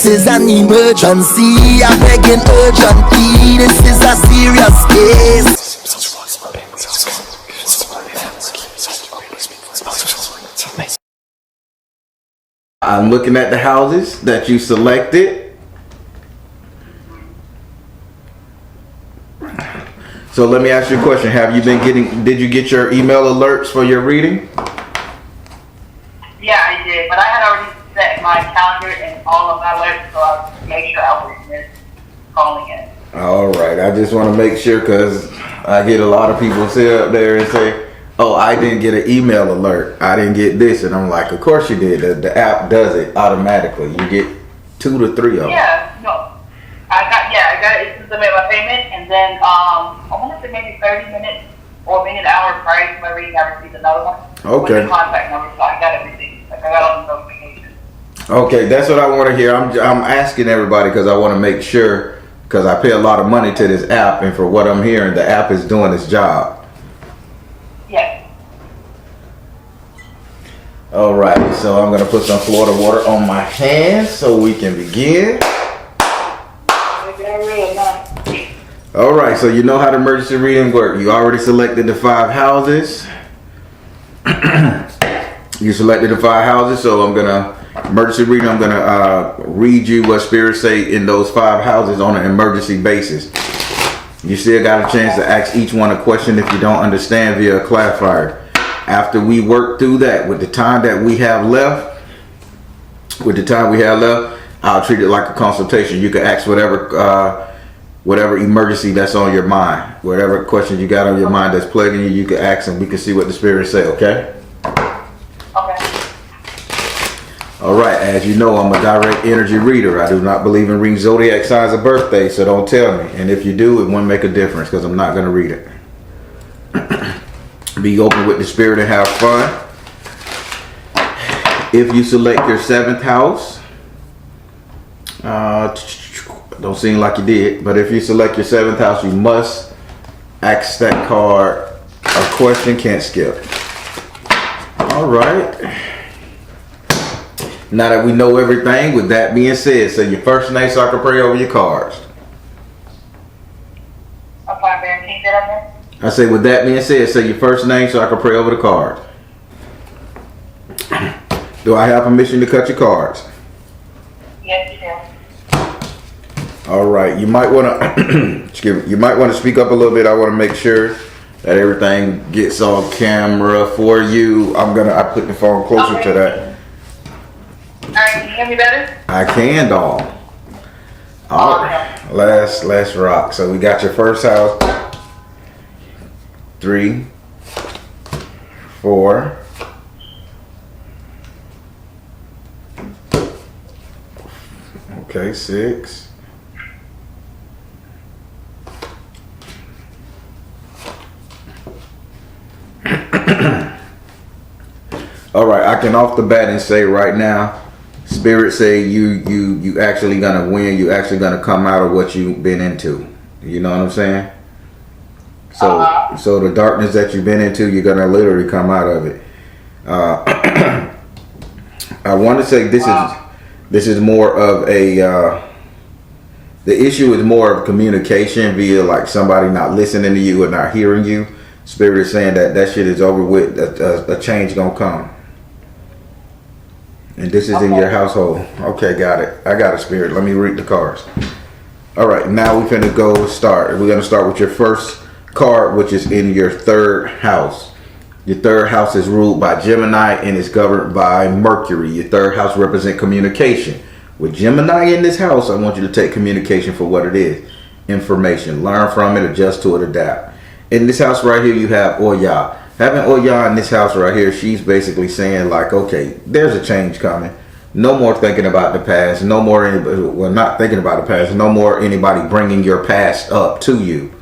is an emergency. I'm begging urgently. This is a serious case. I'm looking at the houses that you selected. So let me ask you a question. Did you get your email alerts for your reading? Yeah, I did, but I had already set my calendar and all of my alerts, so I made sure I was missed calling in. All right, I just want to make sure because I get a lot of people sit up there and say, oh, I didn't get an email alert. I didn't get this. And I'm like, of course you did. The app does it automatically. You get 2 to 3 of them. Yeah, no. I got it since I made my payment, and then I want to say maybe 30 minutes or maybe an hour prior to my reading, I received another one. Okay. With the contact number, so I got everything. Like I got all the notifications. Okay, that's what I want to hear. I'm asking everybody because I want to make sure, because I pay a lot of money to this app, and for what I'm hearing, the app is doing its job. Yes. All right, so I'm going to put some Florida water on my hands so we can begin. All right, so you know how the emergency reading works. You already selected the 5 houses. You selected the 5 houses, so I'm gonna read you what spirits say in those 5 houses on an emergency basis. You still got a chance to ask each one a question if you don't understand via a clarifier. After we work through that, with the time we have left, I'll treat it like a consultation. You can ask whatever emergency that's on your mind, whatever question you got on your mind that's plaguing you, you can ask and we can see what the spirits say, okay? Okay. All right, as you know, I'm a direct energy reader. I do not believe in reading zodiac signs of birthday, so don't tell me. And if you do, it won't make a difference because I'm not going to read it. Be open with the spirit and have fun. If you select your 7th house, don't seem like you did, but if you select your 7th house, you must ask that card a question, can't skip. All right. Now that we know everything, with that being said, say your first name so I can pray over your cards. I'm fine, Baron. Can you get up there? I say, with that being said, say your first name so I can pray over the cards. Do I have permission to cut your cards? Yes, you do. All right, you might want to excuse me. You might want to speak up a little bit. I want to make sure that everything gets on camera for you. I put the phone closer to that. All right, can you hear me better? I can, doll. All right, let's rock. So we got your first house. 3, 4. Okay, 6. All right, I can off the bat and say right now, Spirit say you actually gonna win. You actually gonna come out of what you've been into. You know what I'm saying? So the darkness that you've been into, you're gonna literally come out of it. I want to say this is more of a the issue is more of communication via like somebody not listening to you or not hearing you. Spirit is saying that shit is over with. A change gonna come. And this is in your household. Okay, got it. I got it, Spirit. Let me read the cards. All right, now we're finna go start. We're gonna start with your first card, which is in your 3rd house. Your 3rd house is ruled by Gemini and is governed by Mercury. Your 3rd house represents communication. With Gemini in this house, I want you to take communication for what it is. Information. Learn from it, adjust to it, adapt. In this house right here, you have Oya. Having Oya in this house right here, she's basically saying like, okay, there's a change coming. No more thinking about the past. No more anybody, well, not thinking about the past. No more anybody bringing your past up to you.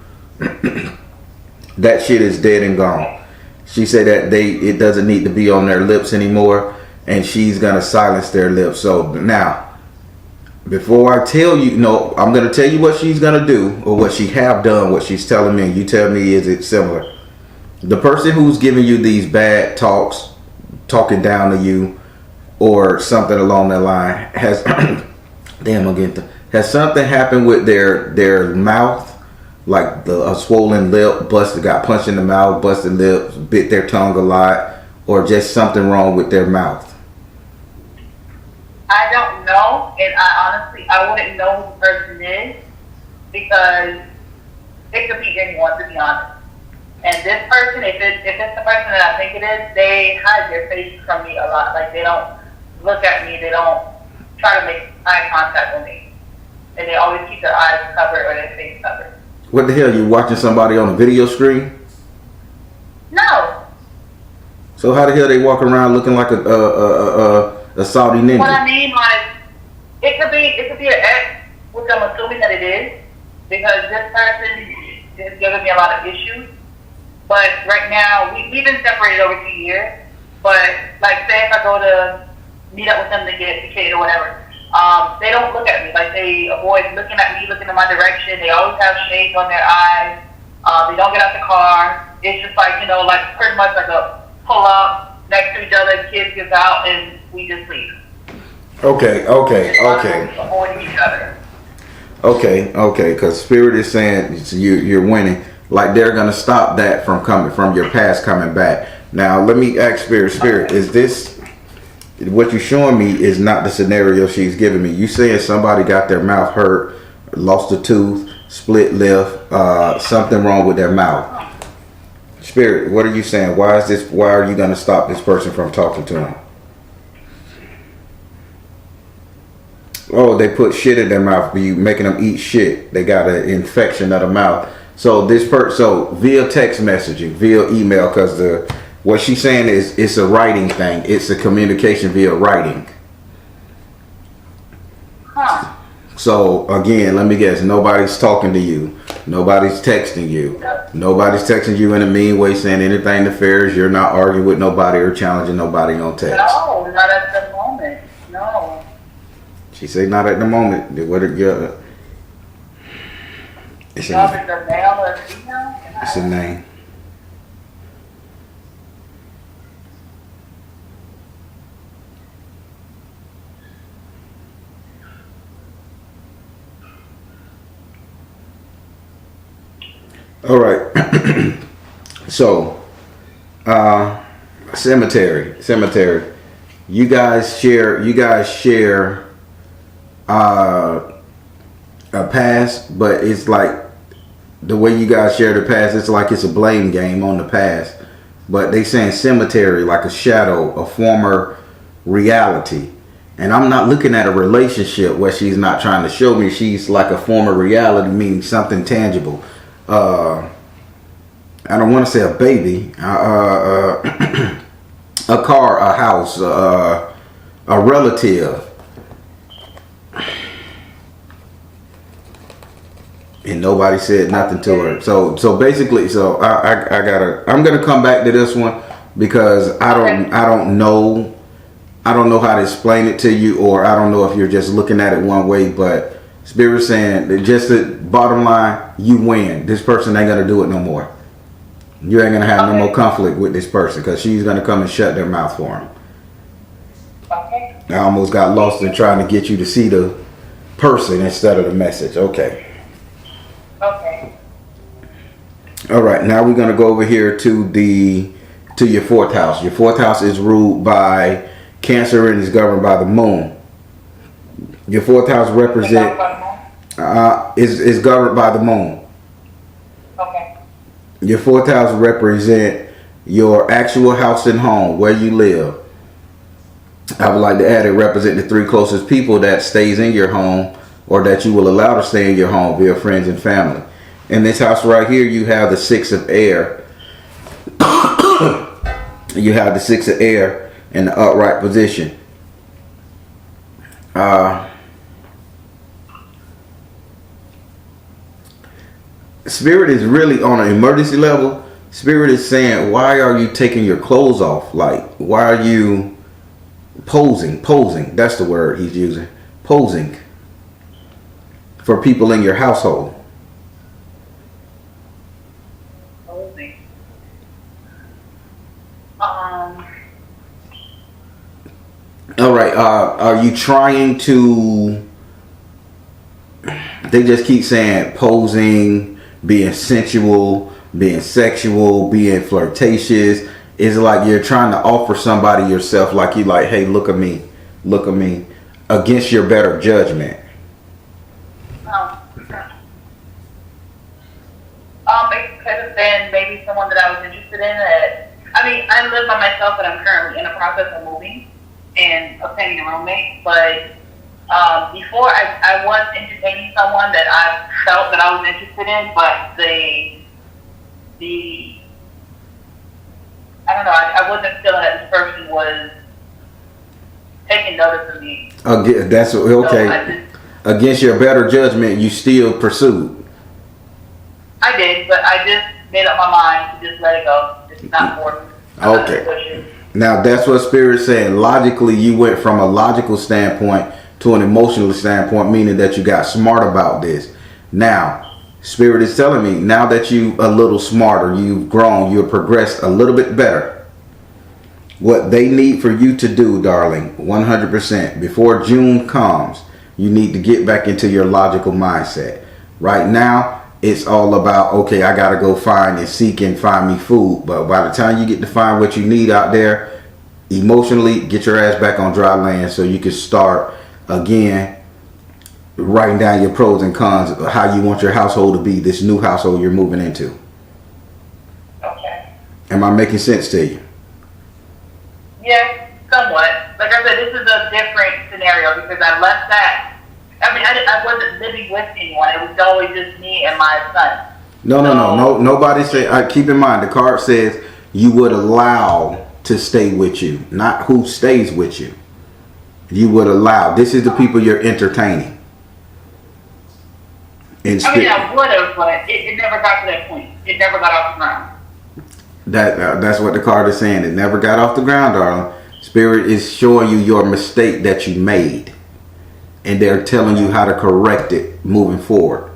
That shit is dead and gone. She said that it doesn't need to be on their lips anymore, and she's gonna silence their lips. So now, before I tell you, no, I'm gonna tell you what she's gonna do or what she have done. What she's telling me, you tell me, is it similar? The person who's giving you these bad talks, talking down to you, or something along that line, has Damn, has something happened with their mouth? Like a swollen lip, got punched in the mouth, busted lips, bit their tongue a lot, or just something wrong with their mouth? I don't know, and I wouldn't know who the person is because it could be anyone, to be honest. And this person, if it's the person that I think it is, they hide their face from me a lot. Like, they don't look at me, they don't try to make eye contact with me. And they always keep their eyes covered or their face covered. What the hell, you watching somebody on a video screen? No. So how the hell they walk around looking like a Saudi ninja? What I mean, like, it could be an ex, which I'm assuming that it is, because this person is giving me a lot of issues. But right now, we've been separated over 2 years. But, like, say if I go to meet up with them to get vacated or whatever, they don't look at me. Like, they avoid looking at me, looking in my direction. They always have shades on their eyes. They don't get out the car. It's just like, like pretty much like a pull up next to each other, kids get out, and we just leave. Okay. Avoiding each other. Okay, because Spirit is saying you're winning. Like, they're gonna stop that from your past coming back. Now, let me ask Spirit, is this what you're showing me is not the scenario she's giving me? You saying somebody got their mouth hurt, lost a tooth, split lip, something wrong with their mouth. Spirit, what are you saying? Why are you gonna stop this person from talking to him? Oh, they put shit in their mouth, you making them eat shit. They got an infection of the mouth. So via text messaging, via email, because what she's saying is it's a writing thing. It's a communication via writing. Huh. So again, let me guess. Nobody's talking to you. Nobody's texting you. Nobody's texting you in a mean way, saying anything nefarious. You're not arguing with nobody or challenging nobody on text. No, not at the moment. No. She said not at the moment. What are you? It's a male or female? It's a name. All right. So, cemetery. You guys share a past, but it's like the way you guys share the past, it's like it's a blame game on the past. But they saying cemetery, like a shadow, a former reality. And I'm not looking at a relationship where she's not trying to show me. She's like a former reality, meaning something tangible. I don't want to say a baby, a car, a house, a relative. And nobody said nothing to her. So basically, I'm gonna come back to this one because I don't know how to explain it to you, or I don't know if you're just looking at it one way. But Spirit saying that just the bottom line, you win. This person ain't gonna do it no more. You ain't gonna have no more conflict with this person because she's gonna come and shut their mouth for him. Okay. I almost got lost in trying to get you to see the person instead of the message. Okay. All right, now we're gonna go over here to your fourth house. Your fourth house is ruled by Cancer and is governed by the moon. Your fourth house is governed by the moon. Okay. Your fourth house represent your actual house and home, where you live. I would like to add it represent the three closest people that stays in your home or that you will allow to stay in your home via friends and family. In this house right here, you have the Six of Air. You have the Six of Air in the upright position. Spirit is really on an emergency level. Spirit is saying, why are you taking your clothes off? Like, why are you posing? That's the word he's using. Posing for people in your household. All right. Are you trying to they just keep saying posing, being sensual, being sexual, being flirtatious. It's like you're trying to offer somebody yourself, like you like, hey, look at me, against your better judgment. It could have been maybe someone that I was interested in. I live by myself, and I'm currently in the process of moving and obtaining a roommate. But before, I was entertaining someone that I felt that I was interested in, but I don't know, I wasn't feeling that this person was taking notice of me. That's okay. So against your better judgment, you still pursued. I did, but I just made up my mind to just let it go. It's not working. Okay. Now that's what Spirit's saying. Logically, you went from a logical standpoint to an emotional standpoint, meaning that you got smart about this. Now, Spirit is telling me, now that you a little smarter, you've grown, you've progressed a little bit better. What they need for you to do, darling, 100%, before June comes, you need to get back into your logical mindset. Right now, it's all about, okay, I got to go find and seek and find me food. But by the time you get to find what you need out there, emotionally, get your ass back on dry land so you can start, again, writing down your pros and cons of how you want your household to be, this new household you're moving into. Okay. Am I making sense to you? Yes, somewhat. Like I said, this is a different scenario because I left that. I wasn't living with anyone. It was always just me and my son. No. Nobody say. Keep in mind, the card says you would allow to stay with you, not who stays with you. You would allow. This is the people you're entertaining. I would have, but it never got to that point. It never got off the ground. That's what the card is saying. It never got off the ground, darling. Spirit is showing you your mistake that you made. And they're telling you how to correct it moving forward.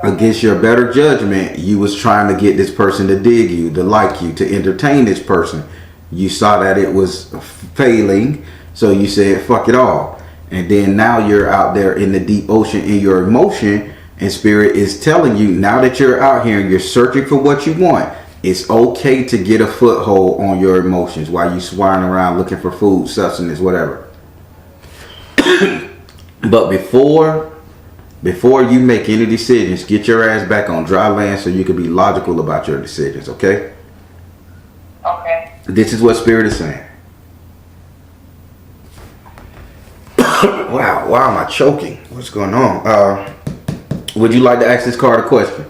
Against your better judgment, you was trying to get this person to dig you, to like you, to entertain this person. You saw that it was failing, so you said, fuck it all. And then now you're out there in the deep ocean in your emotion, and Spirit is telling you, now that you're out here and you're searching for what you want, it's okay to get a foothold on your emotions while you swanning around looking for food, sustenance, whatever. But before you make any decisions, get your ass back on dry land so you can be logical about your decisions, okay? Okay. This is what Spirit is saying. Wow, why am I choking? What's going on? Would you like to ask this card a question?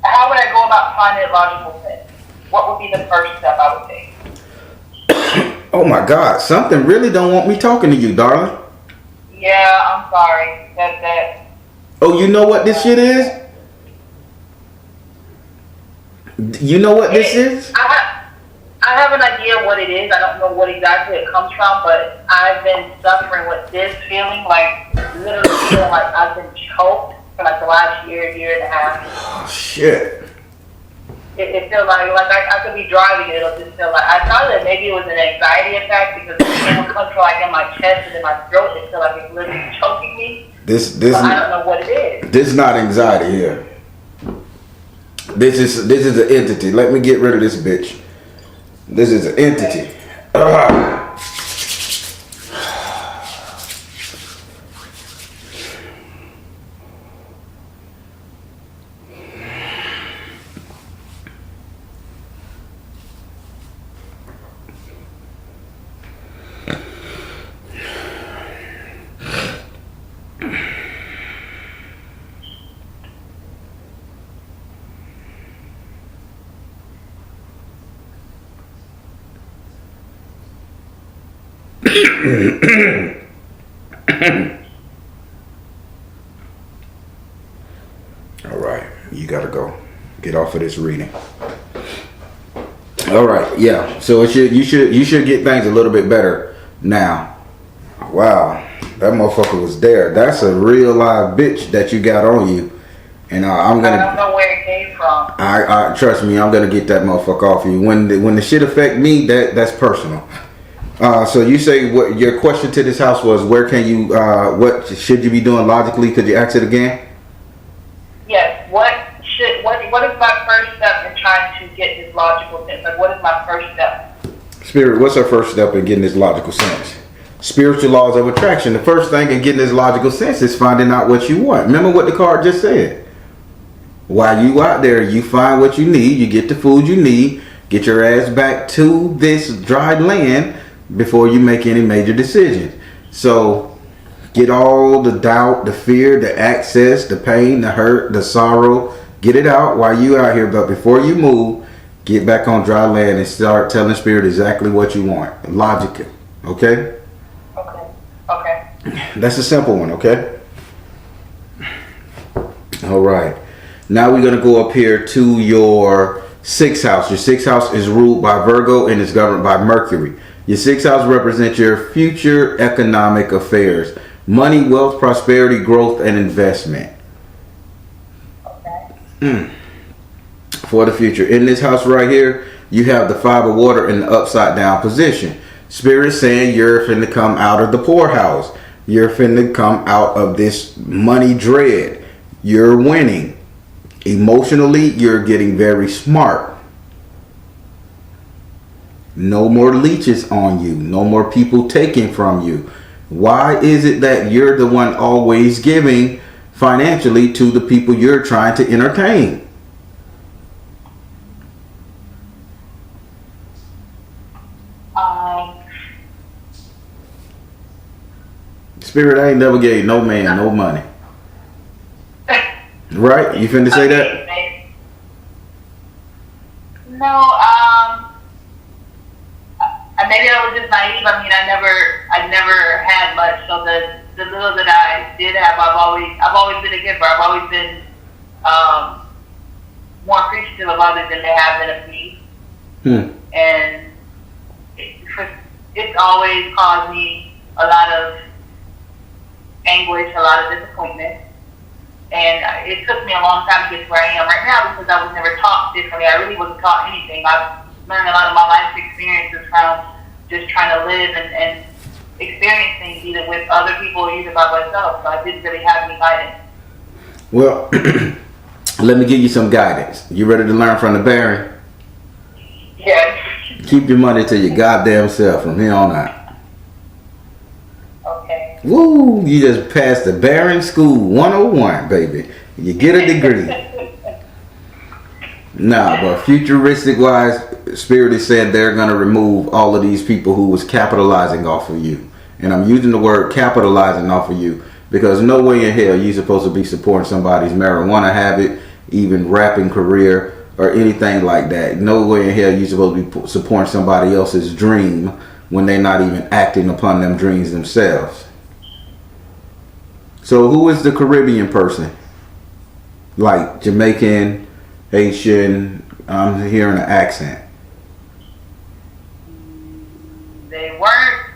How would I go about finding a logical fit? What would be the first step I would take? Oh my God, something really don't want me talking to you, darling. Yeah, I'm sorry. That. Oh, you know what this shit is? You know what this is? I have an idea what it is. I don't know what exactly it comes from, but I've been suffering with this feeling, like literally feeling like I've been choked for like the last year and a half. Oh shit. It feels like I could be driving, it'll just feel like, I thought that maybe it was an anxiety attack because the pain will come from like in my chest and in my throat. It feels like it's literally choking me. This I don't know what it is. This is not anxiety here. This is an entity. Let me get rid of this bitch. This is an entity. All right, you gotta go. Get off of this reading. All right, yeah. So you should get things a little bit better now. Wow, that motherfucker was there. That's a real live bitch that you got on you. And I'm gonna. I don't know where it came from. I trust me, I'm gonna get that motherfucker off you. When the shit affect me, that's personal. So you say what your question to this house was? Where can you? What should you be doing logically? Could you ask it again? Yes. What is my first step in trying to get this logical sense? Like, what is my first step? Spirit, what's our first step in getting this logical sense? Spiritual laws of attraction. The first thing in getting this logical sense is finding out what you want. Remember what the card just said. While you out there, you find what you need, you get the food you need, get your ass back to this dry land before you make any major decisions. So get all the doubt, the fear, the access, the pain, the hurt, the sorrow, get it out while you out here. But before you move, get back on dry land and start telling Spirit exactly what you want. Logically, okay? Okay. That's a simple one, okay? All right. Now we're going to go up here to your 6th house. Your 6th house is ruled by Virgo and is governed by Mercury. Your 6th house represents your future economic affairs. Money, wealth, prosperity, growth, and investment. Okay. For the future. In this house right here, you have the 5 of water in the upside down position. Spirit saying you're finna come out of the poorhouse. You're finna come out of this money dread. You're winning. Emotionally, you're getting very smart. No more leeches on you. No more people taking from you. Why is it that you're the one always giving financially to the people you're trying to entertain? Spirit, I ain't never gave no man no money. Right? You finna say that? No, maybe I was just naive. I mean, I never had much. So the little that I did have, I've always been a giver. I've always been more appreciative of others than they have been of me. And it's always caused me a lot of anguish, a lot of disappointment. And it took me a long time to get to where I am right now because I was never taught differently. I really wasn't taught anything. I've learned a lot of my life experiences from just trying to live and experience things either with other people or either by myself. So I didn't really have any guidance. Well, let me give you some guidance. You ready to learn from the Baron? Yes. Keep your money to your goddamn self from here on out. Okay. Woo! You just passed the Baron School 101, baby. You get a degree. Nah, but futuristic wise, Spirit is saying they're going to remove all of these people who was capitalizing off of you. And I'm using the word capitalizing off of you because no way in hell you're supposed to be supporting somebody's marijuana habit, even rapping career, or anything like that. No way in hell you're supposed to be supporting somebody else's dream when they're not even acting upon them dreams themselves. So who is the Caribbean person? Like Jamaican, Haitian, I'm hearing an accent. They weren't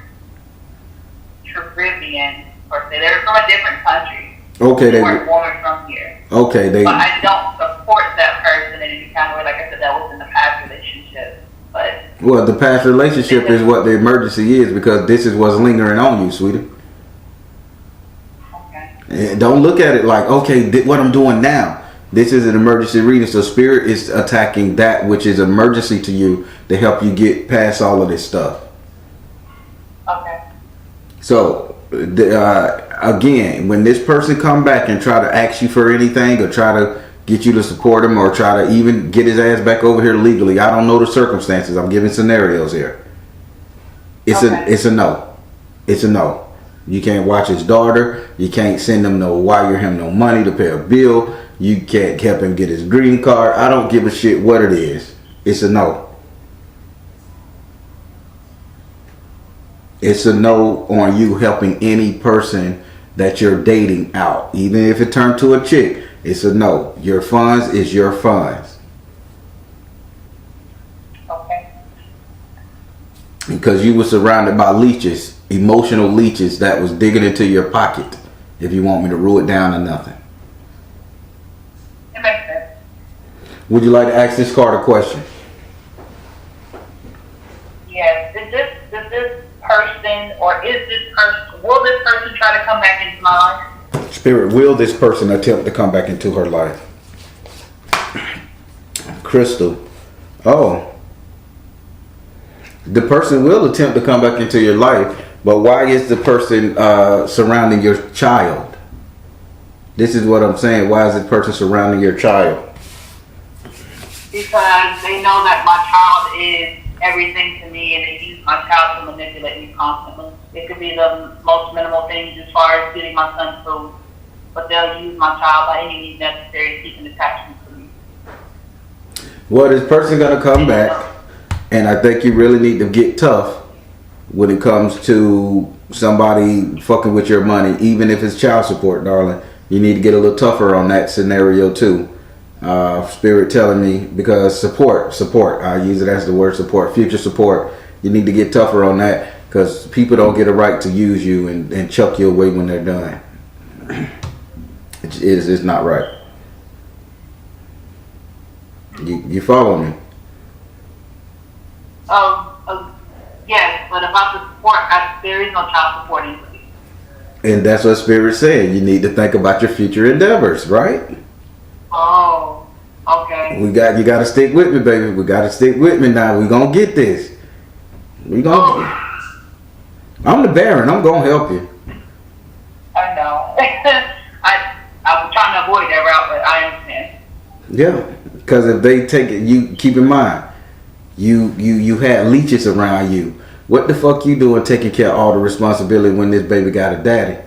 Caribbean, or they were from a different country. Okay, they weren't born from here. Okay, but I don't support that person in any kind of way. Like I said, that was in the past relationship. But well, the past relationship is what the emergency is because this is what's lingering on you, sweetie. Okay. And don't look at it like, okay, what I'm doing now. This is an emergency reading, so Spirit is attacking that which is emergency to you to help you get past all of this stuff. Okay. So, again, when this person come back and try to ask you for anything or try to get you to support him or try to even get his ass back over here legally, I don't know the circumstances. I'm giving scenarios here. It's a no. It's a no. You can't watch his daughter. You can't send him wire him no money to pay a bill. You can't help him get his green card. I don't give a shit what it is. It's a no. It's a no on you helping any person that you're dating out. Even if it turned to a chick, it's a no. Your funds is your funds. Okay. Because you were surrounded by leeches, emotional leeches that was digging into your pocket. If you want me to rule it down or nothing. Would you like to ask this card a question? Yes. Is this person, or is this person, will this person try to come back into my life? Spirit, will this person attempt to come back into her life? Crystal. Oh. The person will attempt to come back into your life, but why is the person surrounding your child? This is what I'm saying. Why is this person surrounding your child? Because they know that my child is everything to me, and they use my child to manipulate me constantly. It could be the most minimal things as far as getting my son food, but they'll use my child by any means necessary to keep an attachment to me. Well, this person gonna come back, and I think you really need to get tough when it comes to somebody fucking with your money, even if it's child support, darling. You need to get a little tougher on that scenario too. Spirit telling me, because support, I use it as the word support, future support. You need to get tougher on that, because people don't get a right to use you and chuck you away when they're done. It's not right. You follow me? Yes, but about the support, there is no child support in place. And that's what Spirit's saying. You need to think about your future endeavors, right? Oh, okay. You got to stick with me, baby. We got to stick with me now. We gonna get this. I'm the Baron. I'm gonna help you. I know. I was trying to avoid that route, but I understand. Yeah, because if they take it, you keep in mind, you had leeches around you. What the fuck you doing taking care of all the responsibility when this baby got a daddy?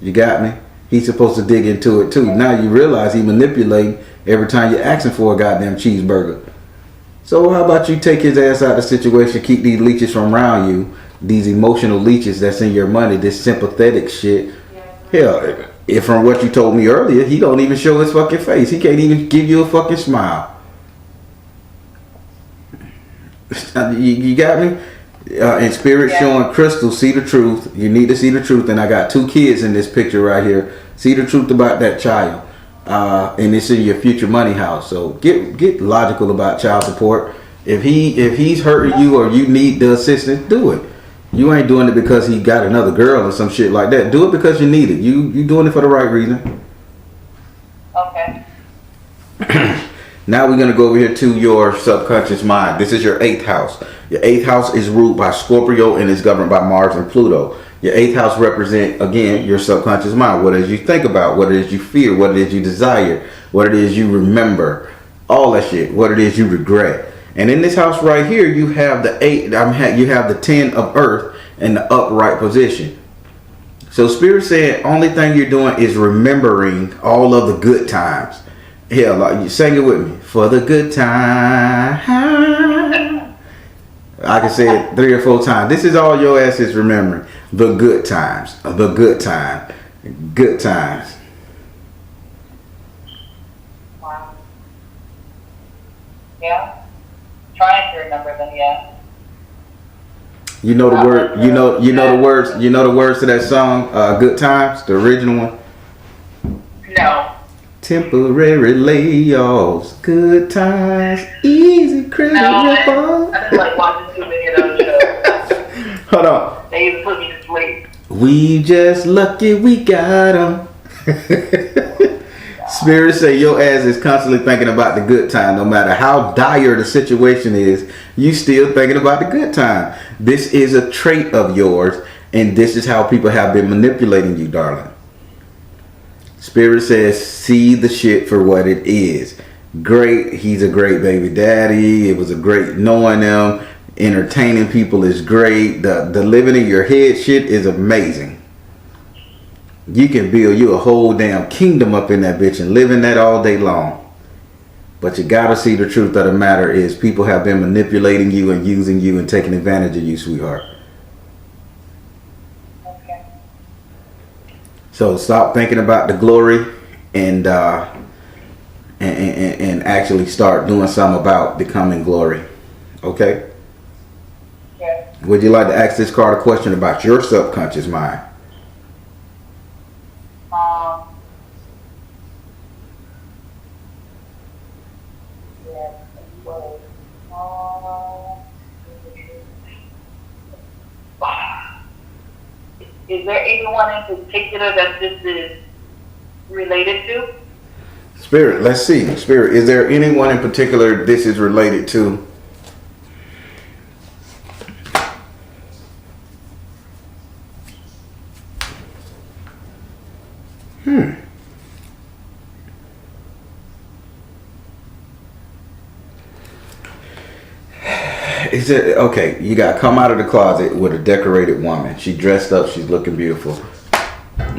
You got me? He's supposed to dig into it too. Now you realize he manipulating every time you're asking for a goddamn cheeseburger. So how about you take his ass out of the situation, keep these leeches from around you, these emotional leeches that's in your money, this sympathetic shit. Hell, if from what you told me earlier, he don't even show his fucking face. He can't even give you a fucking smile. You got me? And Spirit showing Crystal, see the truth. You need to see the truth. And I got 2 kids in this picture right here. See the truth about that child. And it's in your future money house. So get logical about child support. If he's hurting you or you need the assistance, do it. You ain't doing it because he got another girl or some shit like that. Do it because you need it. You doing it for the right reason. Okay. Now we're going to go over here to your subconscious mind. This is your 8th house. Your 8th house is ruled by Scorpio and is governed by Mars and Pluto. Your 8th house represent, again, your subconscious mind. What it is you think about, what it is you fear, what it is you desire, what it is you remember, all that shit, what it is you regret. And in this house right here, you have the 8, you have the 10 of earth in the upright position. So Spirit said, only thing you're doing is remembering all of the good times. Hell, like you sang it with me. For the good time. I can say it 3 or 4 times. This is all your ass is remembering. The good times. The good time. Good times. Wow. Yeah. Trying to remember them, yeah. You know the word. You know the words. You know the words to that song. Good times. The original one. No. Temporary layoffs, good times, easy credit report. I just like watching too many of those shows. Hold on. They even put me to sleep. We just lucky we got them. Spirit say your ass is constantly thinking about the good time. No matter how dire the situation is, you still thinking about the good time. This is a trait of yours, and this is how people have been manipulating you, darling. Spirit says, see the shit for what it is. Great. He's a great baby daddy. It was a great knowing them. Entertaining people is great. The living in your head shit is amazing. You can build you a whole damn kingdom up in that bitch and live in that all day long. But you gotta see the truth of the matter is people have been manipulating you and using you and taking advantage of you, sweetheart. Okay. So stop thinking about the glory and actually start doing something about becoming glory. Okay? Yeah. Would you like to ask this card a question about your subconscious mind? Yeah. Is there anyone in particular that this is related to? Spirit, let's see. Spirit, is there anyone in particular this is related to? Is it okay? You got to come out of the closet with a decorated woman. She dressed up. She's looking beautiful.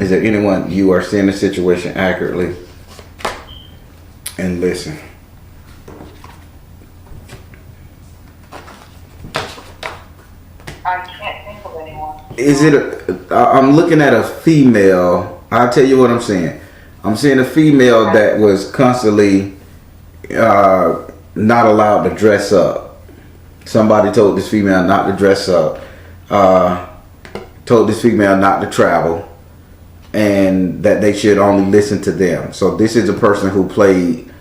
Is there anyone you are seeing the situation accurately? And listen. I can't think of anyone. Is it? I'm looking at a female. I'll tell you what I'm seeing. I'm seeing a female that was constantly not allowed to dress up. Somebody told this female not to dress up, told this female not to travel, and that they should only listen to them. So this is a person who played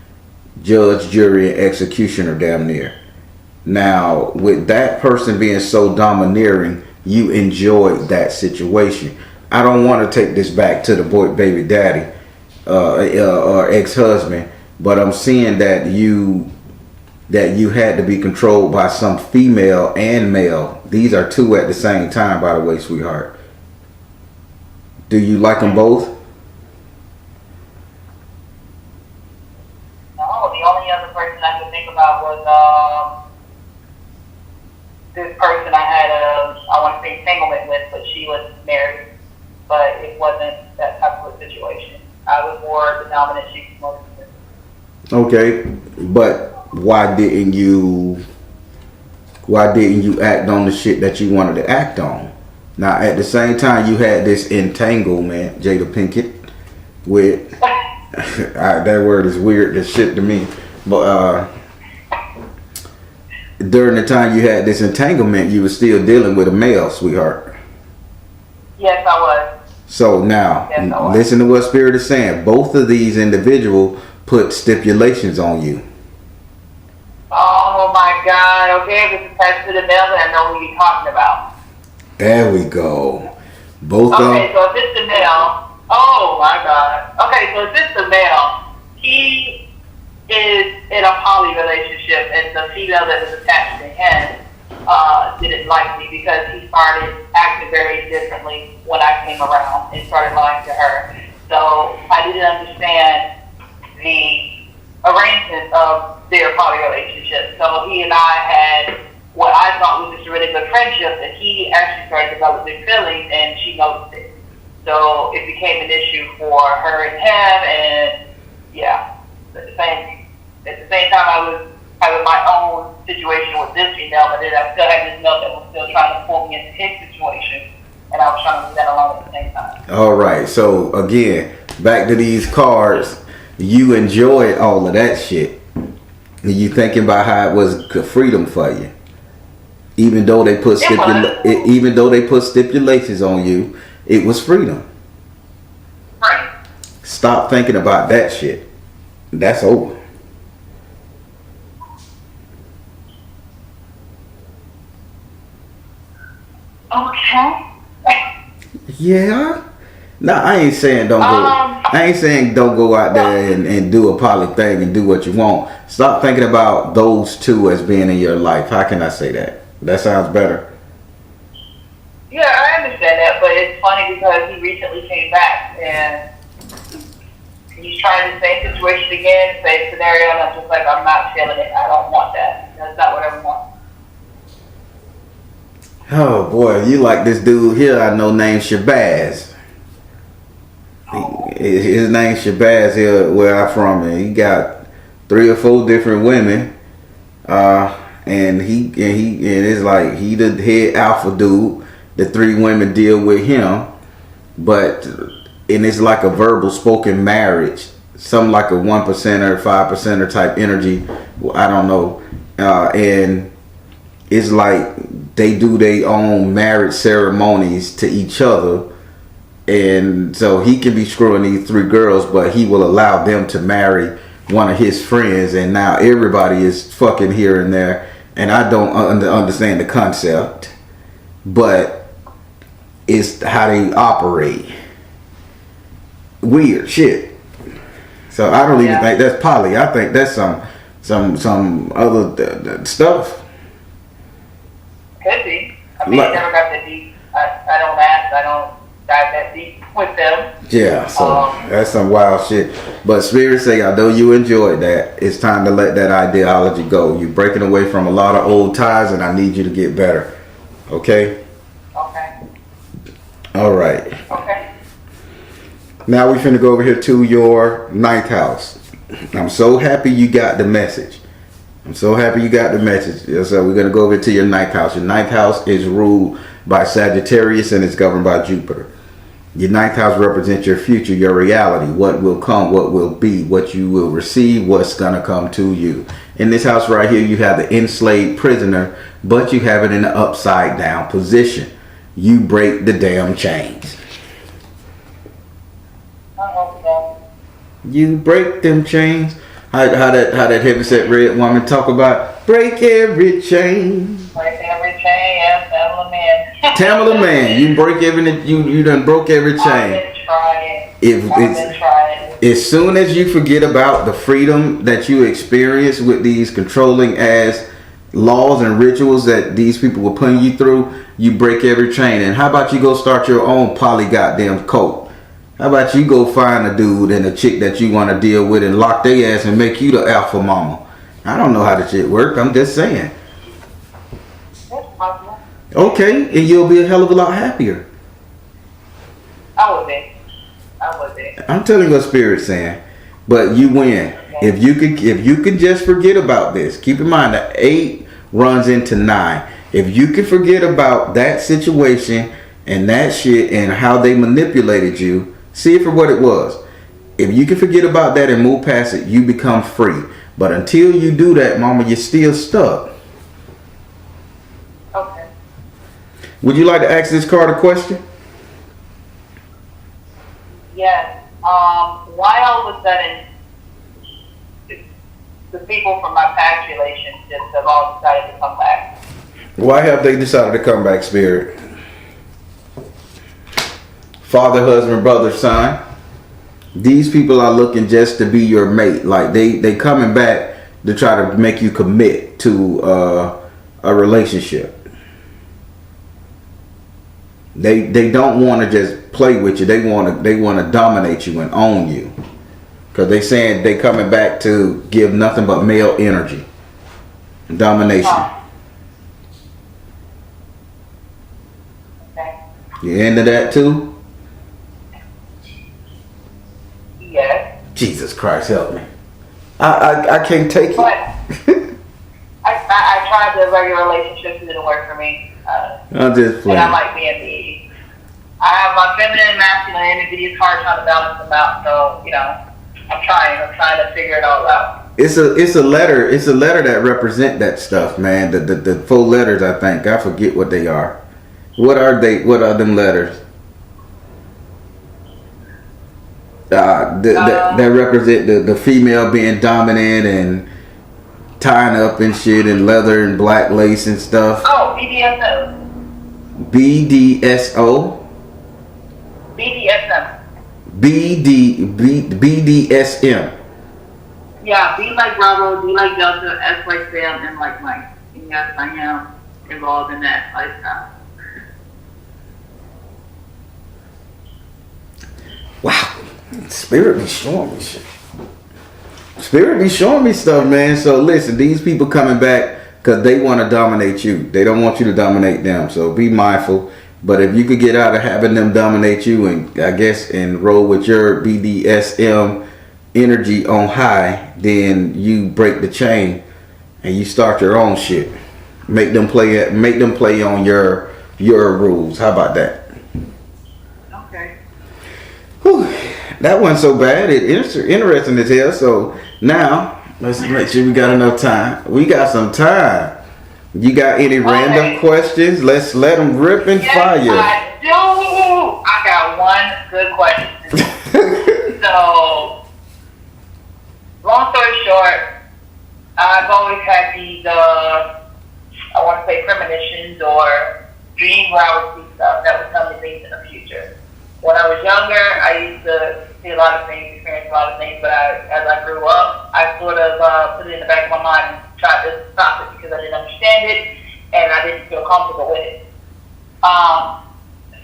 judge, jury, and executioner damn near. Now, with that person being so domineering, you enjoyed that situation. I don't want to take this back to the boy baby daddy or ex-husband, but I'm seeing that you had to be controlled by some female and male. These are two at the same time, by the way, sweetheart. Do you like them both? No, the only other person I could think about was this person I had I want to say entanglement with, but she was married. But it wasn't that type of a situation. I was more the dominant, she was more the submissive. Okay, but why didn't you act on the shit that you wanted to act on? Now at the same time you had this entanglement, Jada Pinkett, with that word is weird as shit to me, but during the time you had this entanglement you were still dealing with a male, sweetheart. Yes, I was. So now listen to what Spirit is saying. Both of these individuals put stipulations on you. Oh my God, okay, this is attached to the male that I know who you're talking about. There we go. Both of them. Okay, so if it's the male, oh my God. Okay, so if it's the male, he is in a poly relationship and the female that is attached to him didn't like me because he started acting very differently when I came around and started lying to her. So I didn't understand the arrangement of their poly relationship. So he and I had what I thought was just a really good friendship, and he actually started developing feelings, and she noticed it. So it became an issue for her and him, and yeah, at the same time I was having my own situation with this female, but then I still had this male that was still trying to pull me into his situation, and I was trying to leave that alone at the same time. All right, so again, back to these cards. You enjoy all of that shit. You thinking about how it was freedom for you, even though they put stipulations on you. It was freedom. Right. Stop thinking about that shit. That's over. Okay. Yeah. No, I ain't saying don't go. I ain't saying don't go out there and do a poly thing and do what you want. Stop thinking about those two as being in your life. How can I say that? That sounds better. Yeah, I understand that, but it's funny because he recently came back and he's trying the same situation again, same scenario, and I'm just like, I'm not feeling it. I don't want that. That's not what I want. Oh boy, you like this dude here I know named Shabazz. His name's Shabazz here where I'm from, and he got 3 or 4 different women, and it's like he the head alpha dude. The 3 women deal with him, and it's like a verbal spoken marriage, something like a 1%er, 5%er type energy. I don't know, and it's like they do their own marriage ceremonies to each other. And so he can be screwing these 3 girls, but he will allow them to marry one of his friends. And now everybody is fucking here and there. And I don't understand the concept. But It's how they operate. Weird shit. So I don't even think that's poly. I think that's some other stuff. Could be. I mean, I never got that deep. I don't ask. I don't dive that deep with them. Yeah, so that's some wild shit. But Spirit say, I know you enjoyed that. It's time to let that ideology go. You're breaking away from a lot of old ties, and I need you to get better. Okay? Okay. All right. Okay. Now we finna go over here to your 9th house. I'm so happy you got the message. So we're going to go over to your 9th house. Your 9th house is ruled by Sagittarius and it's governed by Jupiter. Your 9th house represents your future, your reality, what will come, what will be, what you will receive, what's going to come to you. In this house right here, you have the enslaved prisoner, but you have it in the upside down position. You break the damn chains. You break them chains. How that heavyset red woman talk about break every chain. Break every chain, yes, Tamala man. Tamala man, you break you done broke every chain. I've been trying. As soon as you forget about the freedom that you experience with these controlling ass laws and rituals that these people were putting you through, you break every chain. And how about you go start your own poly goddamn cult? How about you go find a dude and a chick that you want to deal with and lock their ass and make you the alpha mama? I don't know how the shit work. I'm just saying. That's possible. Okay, and you'll be a hell of a lot happier. I would be. I'm telling you what Spirit's saying. But you win. Okay. If you could just forget about this. Keep in mind that 8 runs into 9. If you can forget about that situation and that shit and how they manipulated you, see it for what it was. If you can forget about that and move past it, you become free. But until you do that, mama, you're still stuck. Okay. Would you like to ask this card a question? Yes. Why all of a sudden the people from my past relationships have all decided to come back? Why have they decided to come back, Spirit? Father, husband, brother, son. These people are looking just to be your mate. Like they coming back to try to make you commit to a relationship. They don't want to just play with you. They want to dominate you and own you. Cause they saying they coming back to give nothing but male energy, domination. Okay. You into that too? Yes. Jesus Christ, help me. I can't take But it. I tried the regular relationships. It didn't work for me. I'm just playing. And I like being me. I have my feminine and masculine energy. It's hard trying to balance them out. So, I'm trying to figure it all out. It's a letter that represent that stuff, man. The 4 letters, I think. I forget what they are. What are they? What are them letters? That represent the female being dominant and tying up and shit and leather and black lace and stuff. Oh, BDSM. BDSO. BDSM. BDSM. Yeah, B like Bravo, D like Delta, S like Sam, M like Mike. And yes, I am involved in that lifestyle. Wow. Spirit be showing me shit. Spirit be showing me stuff, man. So listen, these people coming back because they want to dominate you. They don't want you to dominate them. So be mindful. But if you could get out of having them dominate you and I guess and roll with your BDSM energy on high, then you break the chain and you start your own shit. Make them play on your rules. How about that? Okay. Whew. That wasn't so bad. It's interesting as hell. So now let's make sure we got enough time. We got some time. You got any random questions? Let's let them rip and fire. I do. I got one good question. So, long story short, I've always had these, I want to say premonitions or dreams where I would see stuff that would come to me when I was younger, I used to see a lot of things, experience a lot of things, but as I grew up, I sort of put it in the back of my mind and tried to stop it because I didn't understand it and I didn't feel comfortable with it.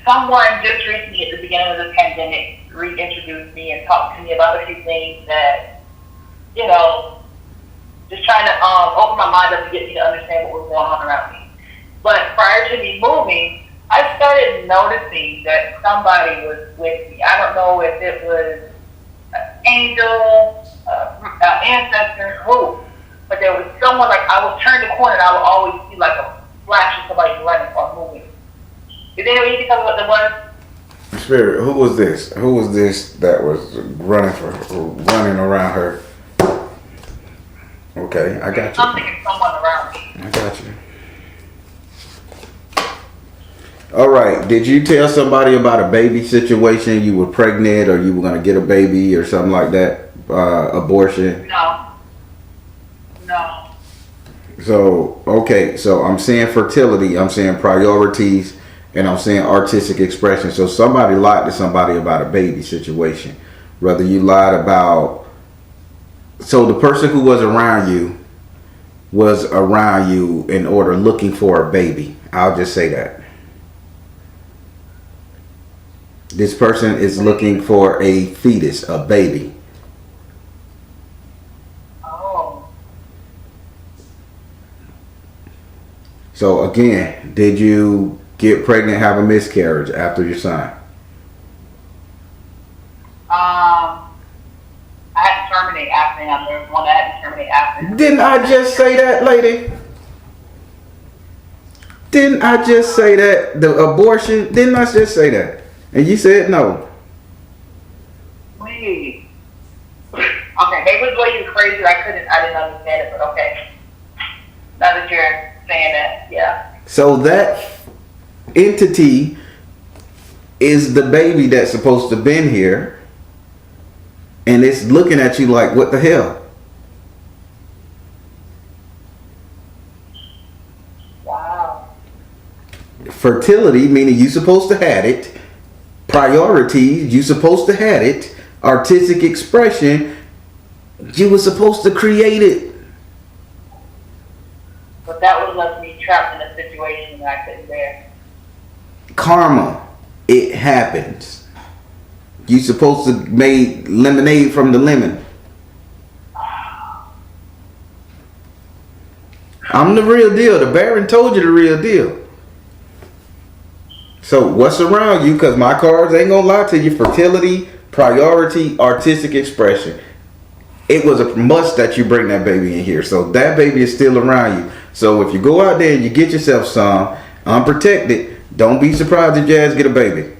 Someone just recently at the beginning of the pandemic reintroduced me and talked to me about a few things that, you know, just trying to open my mind up and get me to understand what was going on around me. But prior to me moving, I started noticing that somebody was with me. I don't know if it was an angel, ancestor, who, but there was someone, like I would turn the corner and I would always see like a flash of somebody running or moving. Is there any way you can tell me what that was? Spirit, who was this? Who was this that was running around her? Okay, I got you. I'm thinking someone around me. I got you. All right. Did you tell somebody about a baby situation? You were pregnant, or you were going to get a baby, or something like that? Abortion? No. So, okay. So I'm saying fertility. I'm saying priorities, and I'm saying artistic expression. So somebody lied to somebody about a baby situation. Whether you lied about. So the person who was around you in order looking for a baby. I'll just say that. This person is looking for a fetus, a baby. Oh. So again, did you get pregnant, have a miscarriage after your son? I had to terminate after him. There was one that had to terminate after him. Didn't I just say that, lady? Didn't I just say that? The abortion? Didn't I just say that? And you said no. Wait. Okay, maybe it was way too crazy. I didn't understand it, but okay. Now that you're saying that, yeah. So that entity is the baby that's supposed to been here. And it's looking at you like, what the hell? Wow. Fertility, meaning you supposed to have it. Priorities, you supposed to have it. Artistic expression, you were supposed to create it. But that would left me trapped in a situation that I couldn't bear. Karma, it happens. You supposed to make lemonade from the lemon. I'm the real deal. The Baron told you the real deal. So what's around you? Because my cards ain't gonna lie to you. Fertility, priority, artistic expression. It was a must that you bring that baby in here. So that baby is still around you. So if you go out there and you get yourself some unprotected, don't be surprised if Jazz get a baby.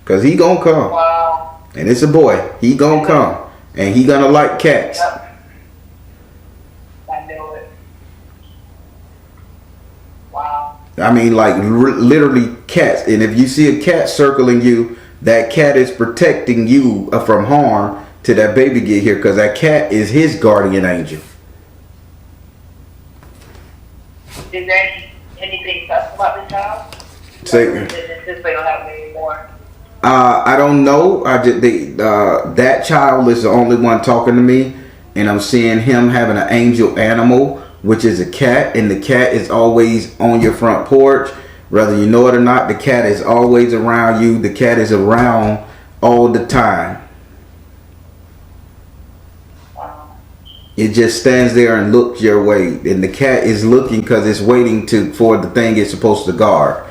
Because he gonna come. Wow. And it's a boy. He gonna come. And he gonna like cats. Yep. I knew it. Wow. I mean, like literally cats. And if you see a cat circling you, that cat is protecting you from harm till that baby get here. Because that cat is his guardian angel. Is there anything else about this child? Say, This way don't happen anymore. I don't know. That child is the only one talking to me, and I'm seeing him having an angel animal, which is a cat, and the cat is always on your front porch, whether you know it or not. The cat is always around you. The cat is around all the time. Wow. It just stands there and looks your way, and the cat is looking because it's waiting for the thing it's supposed to guard.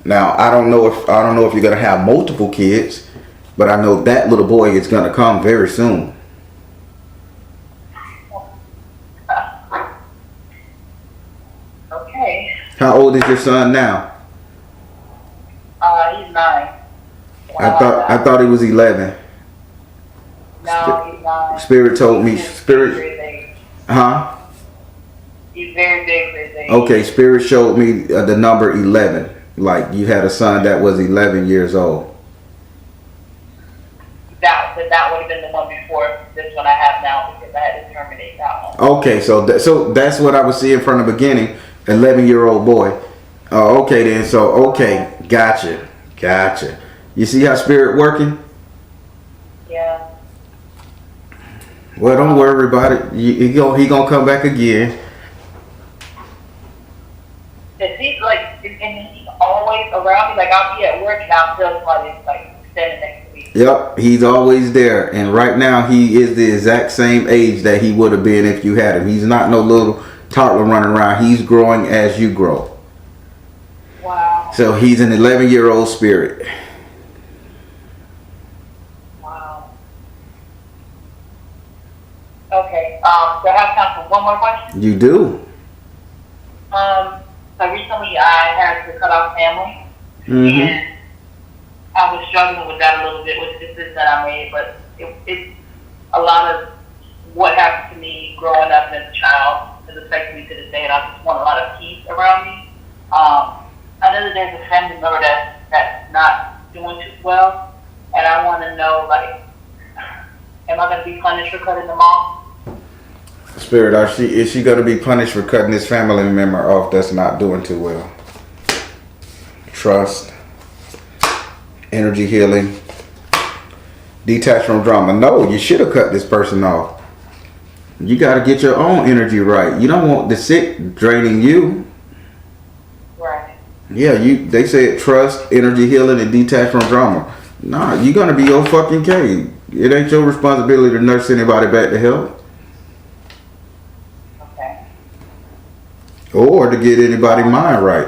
Now I don't know if you're gonna have multiple kids, but I know that little boy is gonna come very soon. Okay. How old is your son now? He's 9. I thought he was 11. No, he's 9. Spirit told me. He's Spirit. very big. Huh? He's very big for his age. Okay. Spirit showed me the number 11. Like you had a son that was 11 years old. That would have been the one before this one I have now because I had to terminate that one. Okay, so that's what I was seeing from the beginning. 11-year-old boy. Oh, okay then. So okay, gotcha. You see how spirit working? Yeah. Well, don't worry about it. He gonna come back again. He's like, and he's always around me. Like I'll be at work and I'll feel somebody like standing next to me. Yep, he's always there. And right now he is the exact same age that he would have been if you had him. He's not no little toddler running around. He's growing as you grow. Wow. So he's an 11-year-old spirit. Wow. Okay. So I have time for one more question. You do. So recently I had to cut off family, and I was struggling with that a little bit with the decision that I made, but it's a lot of what happened to me growing up as a child has affected me to this day, and I just want a lot of peace around me. I know that there's a family member that's not doing too well, and I want to know, like, am I going to be punished for cutting them off? Spirit, is she going to be punished for cutting this family member off that's not doing too well? Trust, energy healing, detach from drama. No, you should have cut this person off. You got to get your own energy right. You don't want the sick draining you. Right. Yeah, they said trust, energy healing, and detach from drama. Nah, you're going to be your fucking cave. It ain't your responsibility to nurse anybody back to health. Or to get anybody's mind right.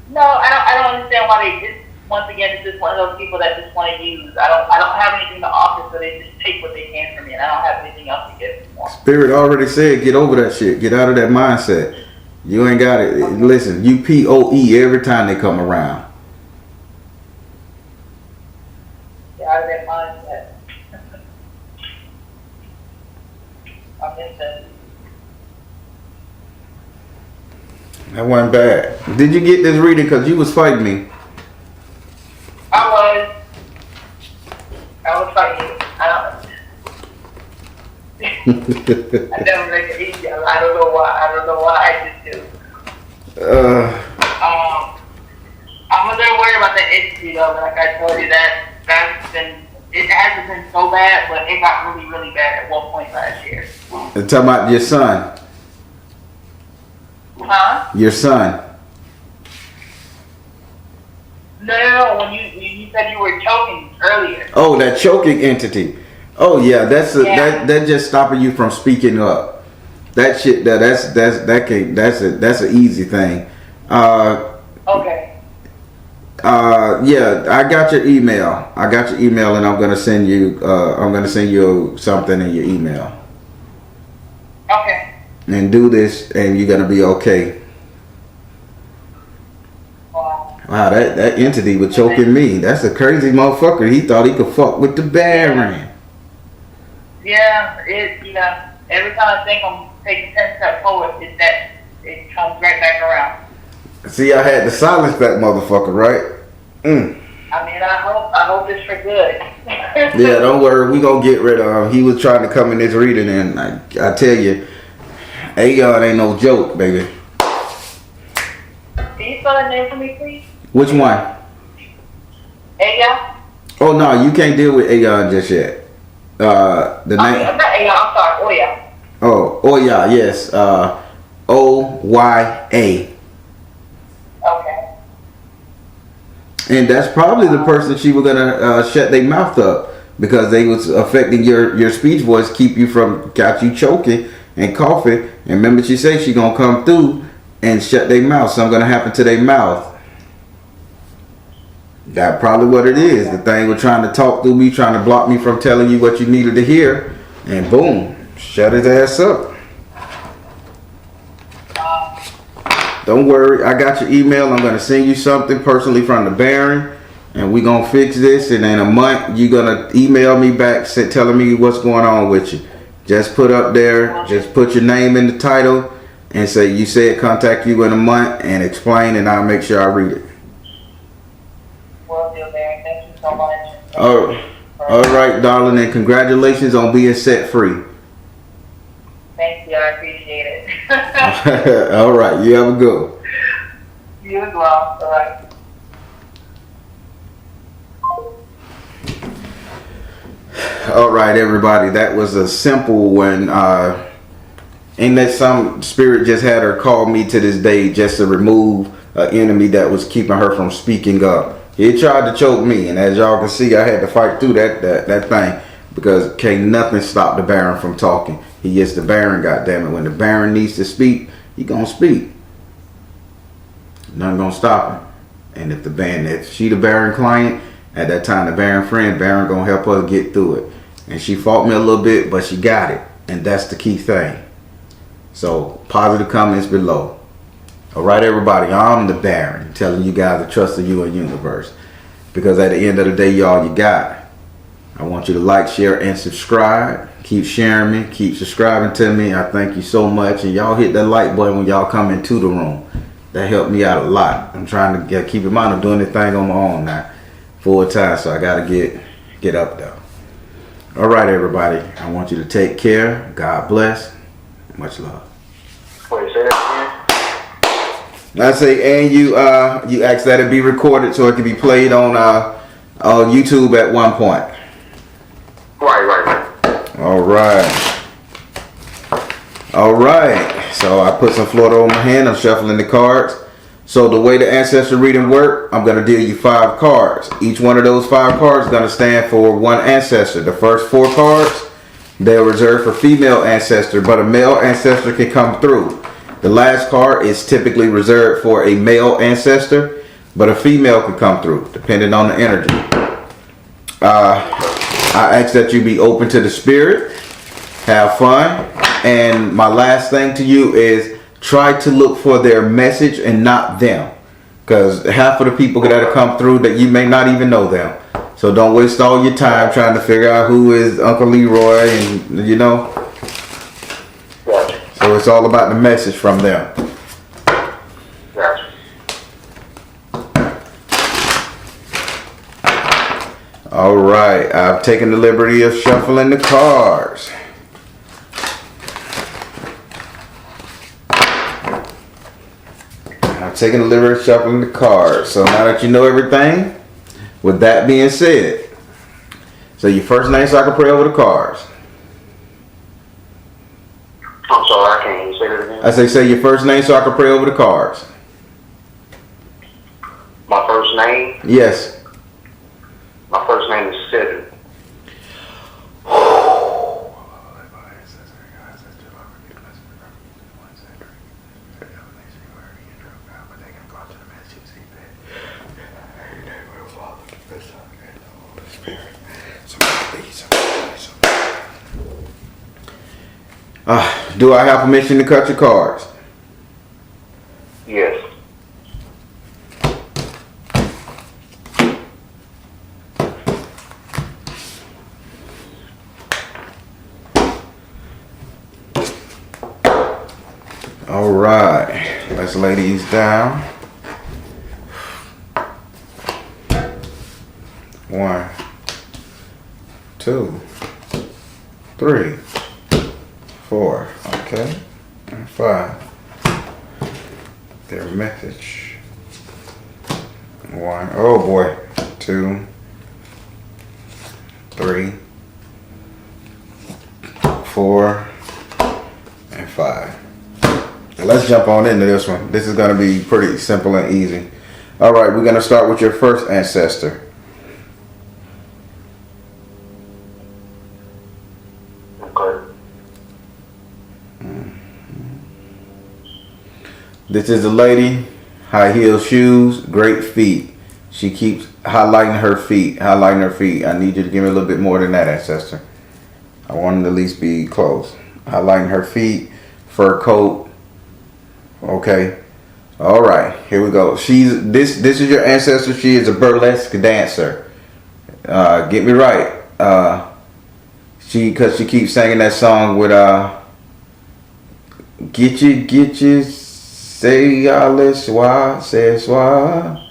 No, I don't understand why they just, once again, it's just one of those people that just want to use. I don't have anything to offer, so they just take what they can from me, and I don't have anything else to give them. Spirit already said, get over that shit. Get out of that mindset. You ain't got it. Okay. Listen, you POE every time they come around. Get out of that mindset. I miss that. That wasn't bad. Did you get this reading because you was fighting me? I was fighting you. I never make it easy. I don't know why I just do. I'm a little worried about the entity though. Like I told you, it hasn't been so bad, but it got really, really bad at one point last year. You're talking about your son. Huh? Your son. No. When you said you were choking earlier. Oh, that choking entity. Oh yeah, that's just stopping you from speaking up. That shit. That's an easy thing. Okay. Yeah, I got your email. And I'm gonna send you something in your email. Okay. And do this, and you're gonna be okay. Wow, that entity was choking me. That's a crazy motherfucker. He thought he could fuck with the Baron. Yeah, every time I think I'm taking 10 steps forward, it comes right back around. See, I had to silence that motherfucker, right? I mean, I hope it's for good. Yeah, don't worry, we gonna get rid of him. He was trying to come in this reading, and I tell you, Aeon ain't no joke, baby. Can you spell that name for me, please? Which one? Aeon? Oh no, you can't deal with Aeon just yet. The name. I'm not Aeon. I'm sorry, Oya. Oh, Oya, yes. Oya. Okay. And that's probably the person she was gonna shut their mouth up because they was affecting your speech voice, got you choking and coughing. And remember, she said she gonna come through and shut their mouth. Something gonna happen to their mouth. That's probably what it is. The thing was trying to talk through me, trying to block me from telling you what you needed to hear, and boom, shut his ass up. Don't worry, I got your email. I'm gonna send you something personally from the Baron, and we gonna fix this. And in a month, you're gonna email me back, telling me what's going on with you. Just put up there, just put your name in the title, and say you said contact you in a month, and explain, and I'll make sure I read it. Will do, Baron. Thank you so much. All right, darling, and congratulations on being set free. Thank you, I appreciate it. All right, you have a good one. You as well. All right. right, everybody. That was a simple one. Ain't that some spirit just had her call me to this day just to remove an enemy that was keeping her from speaking up. He tried to choke me, and as y'all can see, I had to fight through that thing because can't nothing stop the Baron from talking. He is the Baron, goddammit. When the Baron needs to speak, he gonna speak. Nothing gonna stop him. And if she the Baron client, at that time the Baron friend, Baron gonna help her get through it. And she fought me a little bit, but she got it, and that's the key thing. So positive comments below. All right, everybody, I'm the Baron, telling you guys to trust in you and universe. Because at the end of the day, y'all, you got it. I want you to like, share, and subscribe. Keep sharing me. Keep subscribing to me. I thank you so much. And y'all hit that like button when y'all come into the room. That helped me out a lot. I'm trying to keep in mind I'm doing this thing on my own now. Full time, so I got to get up there. All right, everybody. I want you to take care. God bless. Much love. Wait, say that I say, and you ask that it be recorded so it can be played on YouTube at one point. Right. All right. So I put some Florida on my hand. I'm shuffling the cards. So the way the ancestor reading work, I'm gonna deal you 5 cards. Each one of those 5 cards is gonna stand for one ancestor. The first 4 cards, they're reserved for female ancestor, but a male ancestor can come through. The last card is typically reserved for a male ancestor, but a female can come through, depending on the energy. I ask that you be open to the spirit, have fun, and my last thing to you is try to look for their message and not them. Because half of the people that come through that you may not even know them. So don't waste all your time trying to figure out who is Uncle Leroy and, you know. Gotcha. So it's all about the message from them. Gotcha. All right, I've taken the liberty of shuffling the cards. I've taken the liberty of shuffling the cards. So now that you know everything, with that being said, so your first name so I can pray over the cards. I'm sorry, I can't say that again. I say your first name so I can pray over the cards. My first name? Yes. My first name is Seven. Do I have permission to cut your cards? Yes. All right, let's lay these down. 1, 2, 3, 4, okay, and 5. Their message. 1, oh boy, 2, 3, 4, and 5. Now let's jump on into this one. This is going to be pretty simple and easy. All right, we're going to start with your first ancestor. Okay. This is a lady, high heel shoes, great feet. She keeps highlighting her feet, I need you to give me a little bit more than that, ancestor. I want them to at least be close. Highlighting her feet, fur coat. Okay. All right, here we go. This is your ancestor. She is a burlesque dancer. Get me right. Because she keeps singing that song with get you, say why, say why.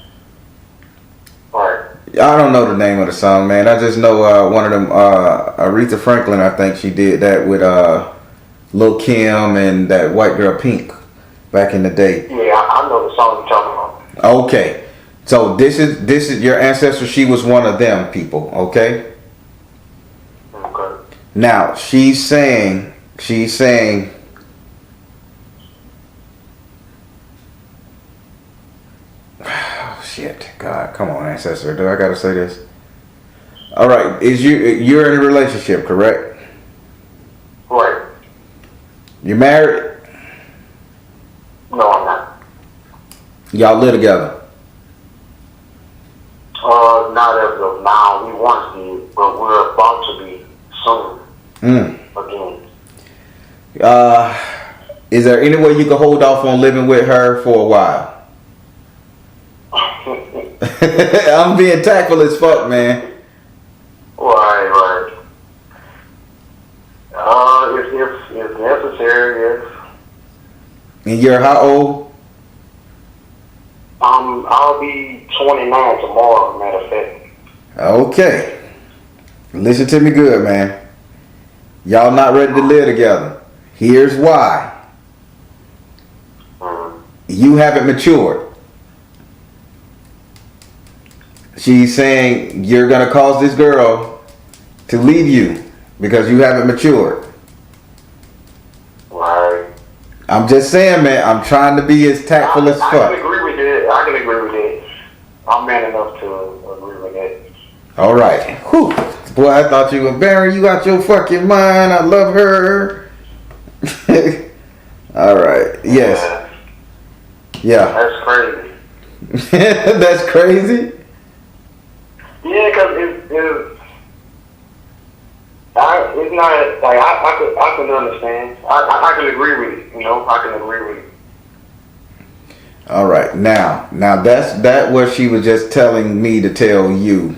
Alright. I don't know the name of the song, man. I just know one of them, Aretha Franklin, I think she did that with Lil' Kim and that white girl Pink back in the day. Yeah, I know the song you're talking about. Okay. So this is your ancestor. She was one of them people, okay? Okay. Now she's saying, oh shit, God, come on, Ancestor, do I gotta say this? All right, you're in a relationship, correct? Right. You married? No, I'm not. Y'all live together? Not as of now. We once did, but we're about to be soon. Again. Is there any way you can hold off on living with her for a while? I'm being tactful as fuck, man. Right. If necessary, yes. And you're how old? I'll be 29 tomorrow, matter of fact. Okay. Listen to me good, man. Y'all not ready to live together. Here's why. You haven't matured. She's saying you're going to cause this girl to leave you because you haven't matured. Right. I'm just saying, man, I'm trying to be as tactful as fuck. I can agree with that. I'm man enough to agree with that. All right. Whew. Boy, I thought you were Barry. You got your fucking mind. I love her. All right. Yes. Yeah. That's crazy. That's crazy? Yeah, because it's not like I can understand. I can agree with it. I can agree with it. All right. Now that's what she was just telling me to tell you.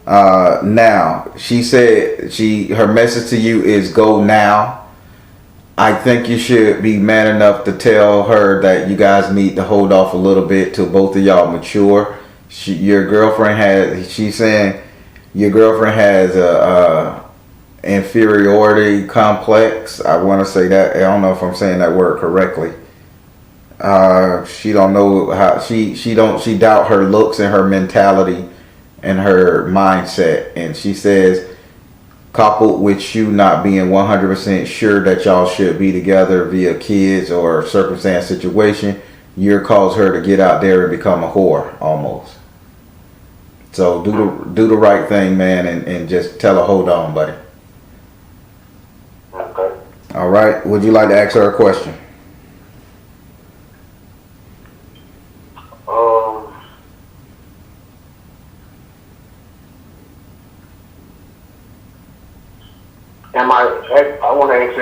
Now she said her message to you is go now. I think you should be man enough to tell her that you guys need to hold off a little bit till both of y'all mature. Your girlfriend has a inferiority complex. I want to say that. I don't know if I'm saying that word correctly. She don't know how she doubt her looks and her mentality and her mindset, and she says, coupled with you not being 100% sure that y'all should be together via kids or circumstance situation, you're caused her to get out there and become a whore almost. So do the right thing, man, and just tell her, hold on, buddy. Okay. All right. Would you like to ask her a question? I want to ask,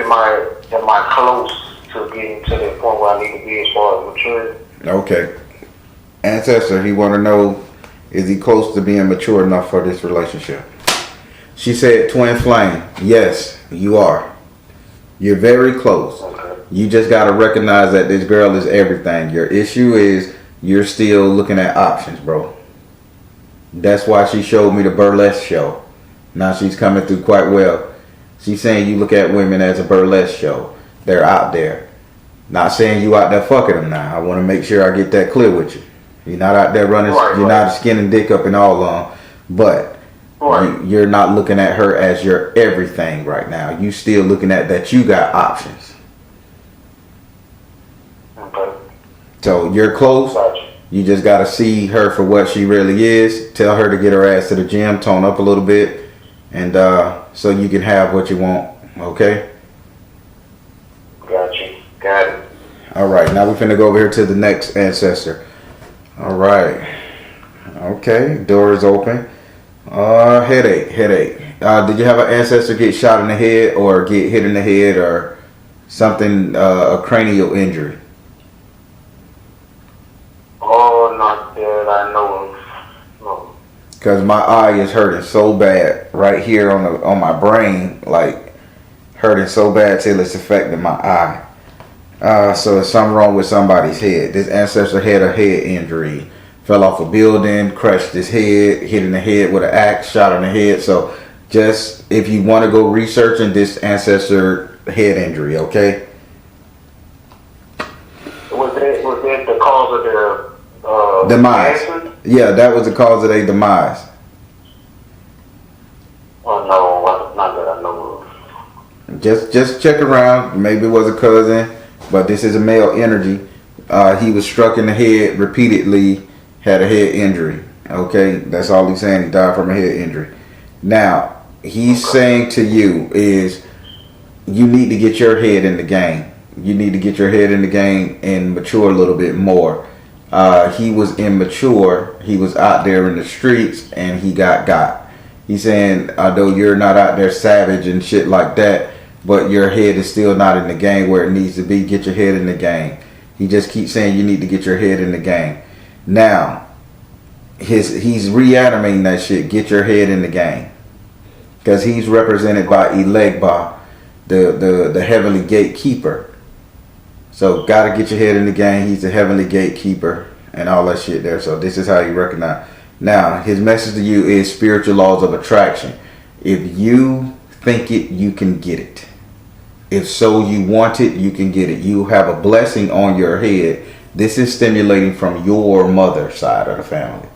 am I close to getting to the point where I need to be as far as maturity? Okay. Ancestor, he want to know, is he close to being mature enough for this relationship? She said, twin flame. Yes, you are. You're very close. Okay. You just got to recognize that this girl is everything. Your issue is you're still looking at options, bro. That's why she showed me the burlesque show. Now she's coming through quite well. She's saying you look at women as a burlesque show. They're out there. Not saying you out there fucking them now. I want to make sure I get that clear with you. You're not out there running. Right, you're not skinning dick up and all along. But you're not looking at her as your everything right now. You still looking at that you got options. Okay. So you're close. Gotcha. You just got to see her for what she really is. Tell her to get her ass to the gym, tone up a little bit, and so you can have what you want. Okay? Gotcha. Got it. All right. Now we're finna go over here to the next ancestor. All right. Okay. Door is open. Headache. Did you have an ancestor get shot in the head or get hit in the head or something, a cranial injury? Oh, not that I know of. No. Because my eye is hurting so bad right here on my brain, like hurting so bad till it's affecting my eye. So there's something wrong with somebody's head. This ancestor had a head injury. Fell off a building, crushed his head, hit in the head with an axe, shot in the head. So just if you want to go researching this ancestor head injury, okay? Was that the cause of their demise? accident? Yeah, that was the cause of their demise. Oh no, not that I know of. Just check around. Maybe it was a cousin, but this is a male energy. He was struck in the head repeatedly, had a head injury. Okay, that's all he's saying. He died from a head injury. Now, he's saying to you is you need to get your head in the game. You need to get your head in the game and mature a little bit more. He was immature. He was out there in the streets and he got. He's saying, although you're not out there savage and shit like that, but your head is still not in the game where it needs to be. Get your head in the game. He just keeps saying you need to get your head in the game. Now, he's reanimating that shit. Get your head in the game. Because he's represented by Elegba, the heavenly gatekeeper. So gotta get your head in the game. He's the heavenly gatekeeper and all that shit there. So this is how you recognize. Now, his message to you is spiritual laws of attraction. If you think it, you can get it. If so you want it, you can get it. You have a blessing on your head. This is stimulating from your mother's side of the family.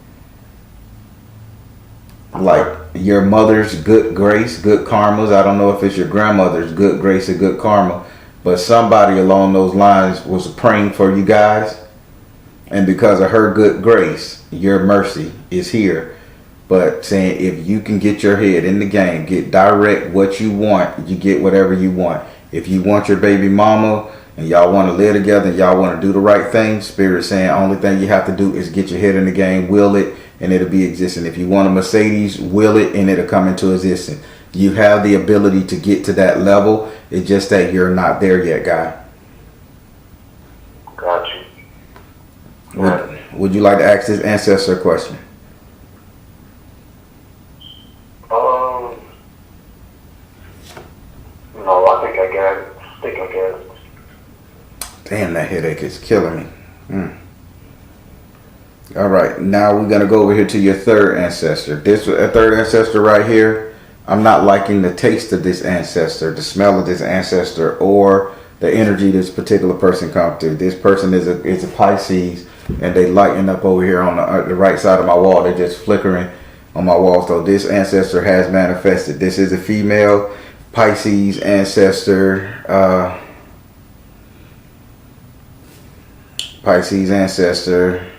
Like your mother's good grace, good karmas. I don't know if it's your grandmother's good grace or good karma, but somebody along those lines was praying for you guys. And because of her good grace, your mercy is here. But saying if you can get your head in the game, get direct what you want, you get whatever you want. If you want your baby mama and y'all want to live together and y'all want to do the right thing, Spirit saying only thing you have to do is get your head in the game, will it, and it'll be existing. If you want a Mercedes, will it, and it'll come into existence. You have the ability to get to that level. It's just that you're not there yet, guy. Got you. Would you like to ask this ancestor question? No, I think I got it. Damn, that headache is killing me. All right, now we're gonna go over here to your third ancestor. This third ancestor right here. I'm not liking the taste of this ancestor, the smell of this ancestor, or the energy this particular person comes through. This person is a Pisces, and they lighten up over here on the right side of my wall. They're just flickering on my wall. So this ancestor has manifested. This is a female Pisces ancestor. Pisces ancestor.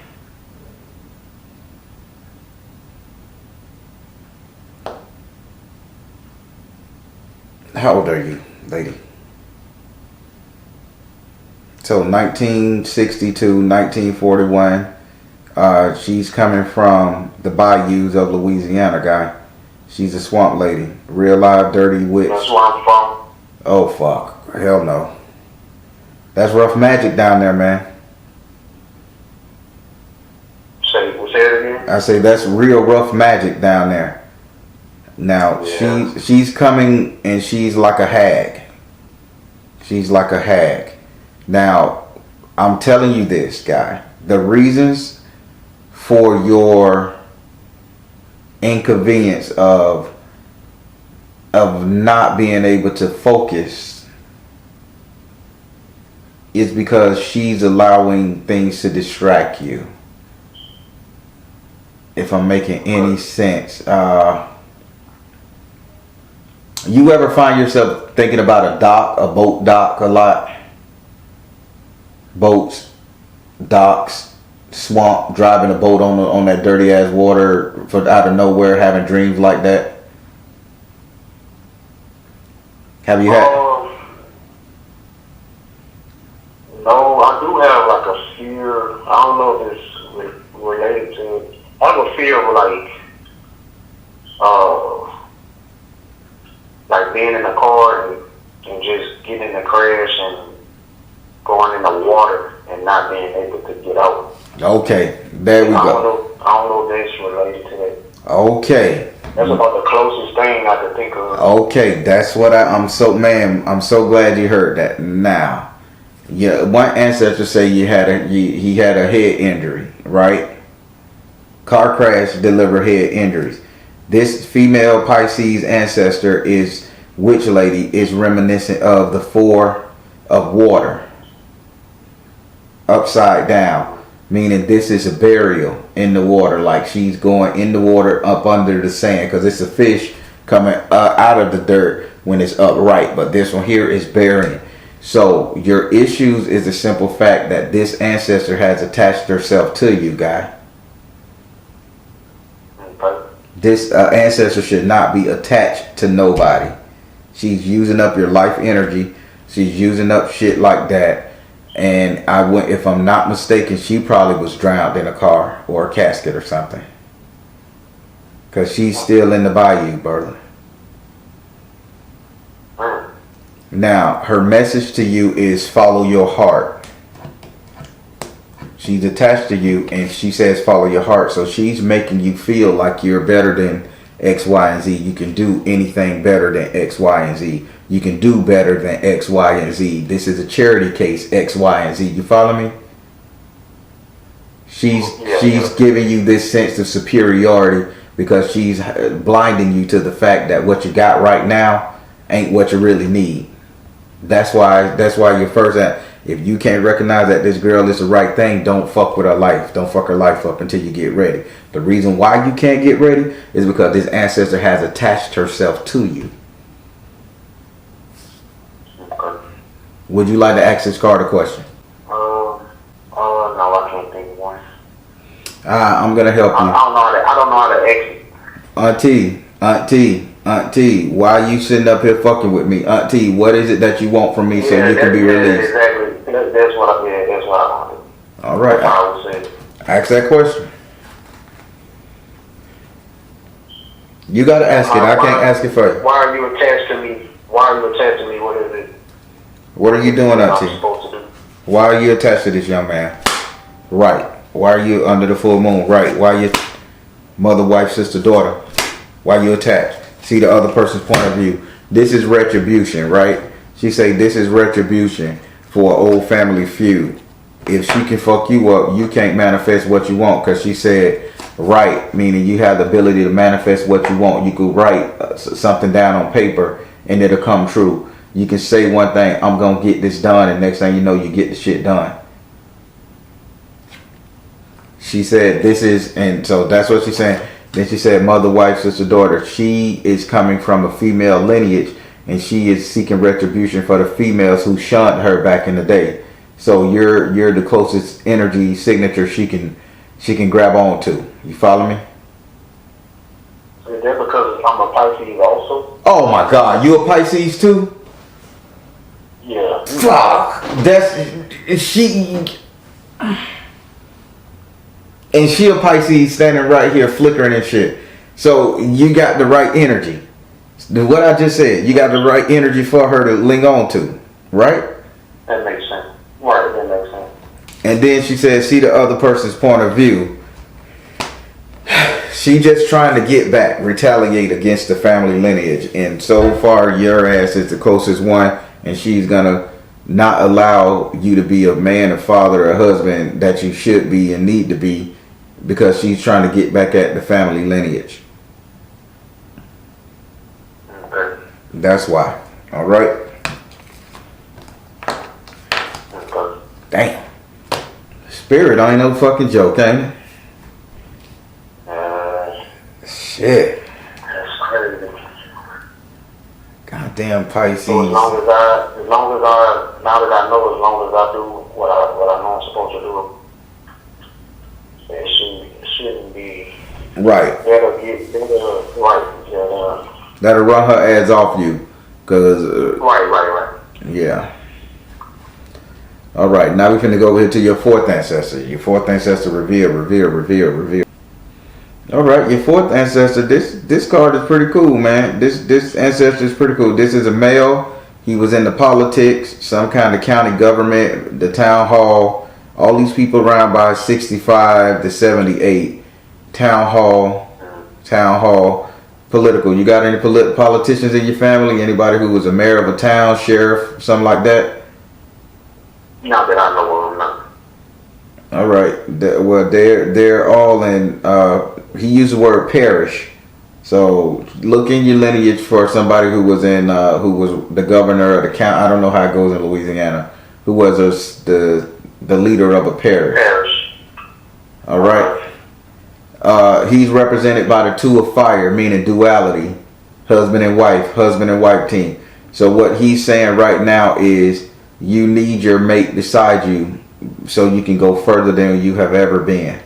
How old are you, lady? So 1962, 1941. She's coming from the bayous of Louisiana, guy. She's a swamp lady. Real live dirty witch. That's where I'm from. Oh, fuck. Hell no. That's rough magic down there, man. Say it again? I say that's real rough magic down there. Now, yeah. she's coming and she's like a hag. She's like a hag. Now, I'm telling you this, guy. The reasons for your inconvenience of not being able to focus is because she's allowing things to distract you. If I'm making any sense. You ever find yourself thinking about a boat dock a lot? Boats, docks, swamp, driving a boat on that dirty ass water for out of nowhere, having dreams like that? Have you had? No, I do have like a fear. I don't know if it's related to it. I have a fear of like being in a car and just getting in a crash and going in the water and not being able to get out. Okay, there we go. I don't know if that's related to that. Okay. That's about the closest thing I could think of. Okay, that's what I'm so glad you heard that. Now, yeah, one ancestor say he had a head injury, right? Car crash, deliver head injuries. This female Pisces ancestor is witch lady is reminiscent of the four of water upside down, meaning this is a burial in the water, like she's going in the water up under the sand because it's a fish coming out of the dirt when it's upright, but this one here is bearing. So your issues is the simple fact that this ancestor has attached herself to you, guy. Okay. This ancestor should not be attached to nobody. She's using up your life energy. She's using up shit like that. And if I'm not mistaken, she probably was drowned in a car or a casket or something. Because she's still in the bayou, brother. Now, her message to you is follow your heart. She's attached to you and she says follow your heart. So she's making you feel like you're better than X, Y, and Z. You can do anything better than X, Y, and Z. You can do better than X, Y, and Z. This is a charity case, X, Y, and Z. You follow me? She's giving you this sense of superiority because she's blinding you to the fact that what you got right now ain't what you really need. That's why your first, if you can't recognize that this girl is the right thing, don't fuck with her life. Don't fuck her life up until you get ready. The reason why you can't get ready is because this ancestor has attached herself to you. Okay. Would you like to ask this card a question? No, I can't think of one. I'm gonna help you. I don't know how to exit. Auntie, why you sitting up here fucking with me? Auntie, what is it that you want from me so you can be released? Exactly. That's what I wanted. All right. I would say. Ask that question. You gotta ask it. I can't ask it for you. Why are you attached to me? What is it? What are you doing, I'm Auntie? supposed to do? Why are you attached to this young man? Right. Why are you under the full moon? Right. Why are you mother, wife, sister, daughter? Why are you attached? See the other person's point of view. This is retribution, right? She say this is retribution for an old family feud. If she can fuck you up, you can't manifest what you want because she said right, meaning you have the ability to manifest what you want. You could write something down on paper and it'll come true. You can say one thing, I'm going to get this done, and next thing you know, you get the shit done. She said this is, and so that's what she's saying. Then she said mother, wife, sister, daughter. She is coming from a female lineage and she is seeking retribution for the females who shunned her back in the day. So you're the closest energy signature she can grab onto. You follow me? Is that because I'm a Pisces also? Oh my God, you a Pisces too? Yeah. Fuck. That's she. And she a Pisces standing right here flickering and shit. So you got the right energy. What I just said, you got the right energy for her to link on to, right? That makes sense. Right, that makes sense. And then she said, see the other person's point of view. She just trying to get back, retaliate against the family lineage. And so far, your ass is the closest one. And she's going to not allow you to be a man, a father, a husband that you should be and need to be. Because she's trying to get back at the family lineage. Okay. That's why. All right. Okay. Damn. Spirit ain't no fucking joke, ain't it? Shit. That's crazy. Goddamn Pisces. So as long as I, now that I know, as long as I do what I know I'm supposed to do, it shouldn't be. Right. That'll run her ads off you. Cause. Right. Yeah. All right. Now we're finna go over here to your fourth ancestor. Your fourth ancestor, reveal. All right. Your fourth ancestor. This card is pretty cool, man. This ancestor is pretty cool. This is a male. He was in the politics, some kind of county government, the town hall. All these people around by 65 to 78. Town hall, political. You got any politicians in your family? Anybody who was a mayor of a town, sheriff, something like that? Not that I know of, no. All right. Well, they're all in. He used the word parish. So look in your lineage for somebody who was in, who was the governor of the county. I don't know how it goes in Louisiana. Who was the leader of a parish. All right. He's represented by the two of fire, meaning duality. husband and wife team. So what he's saying right now is you need your mate beside you so you can go further than you have ever been.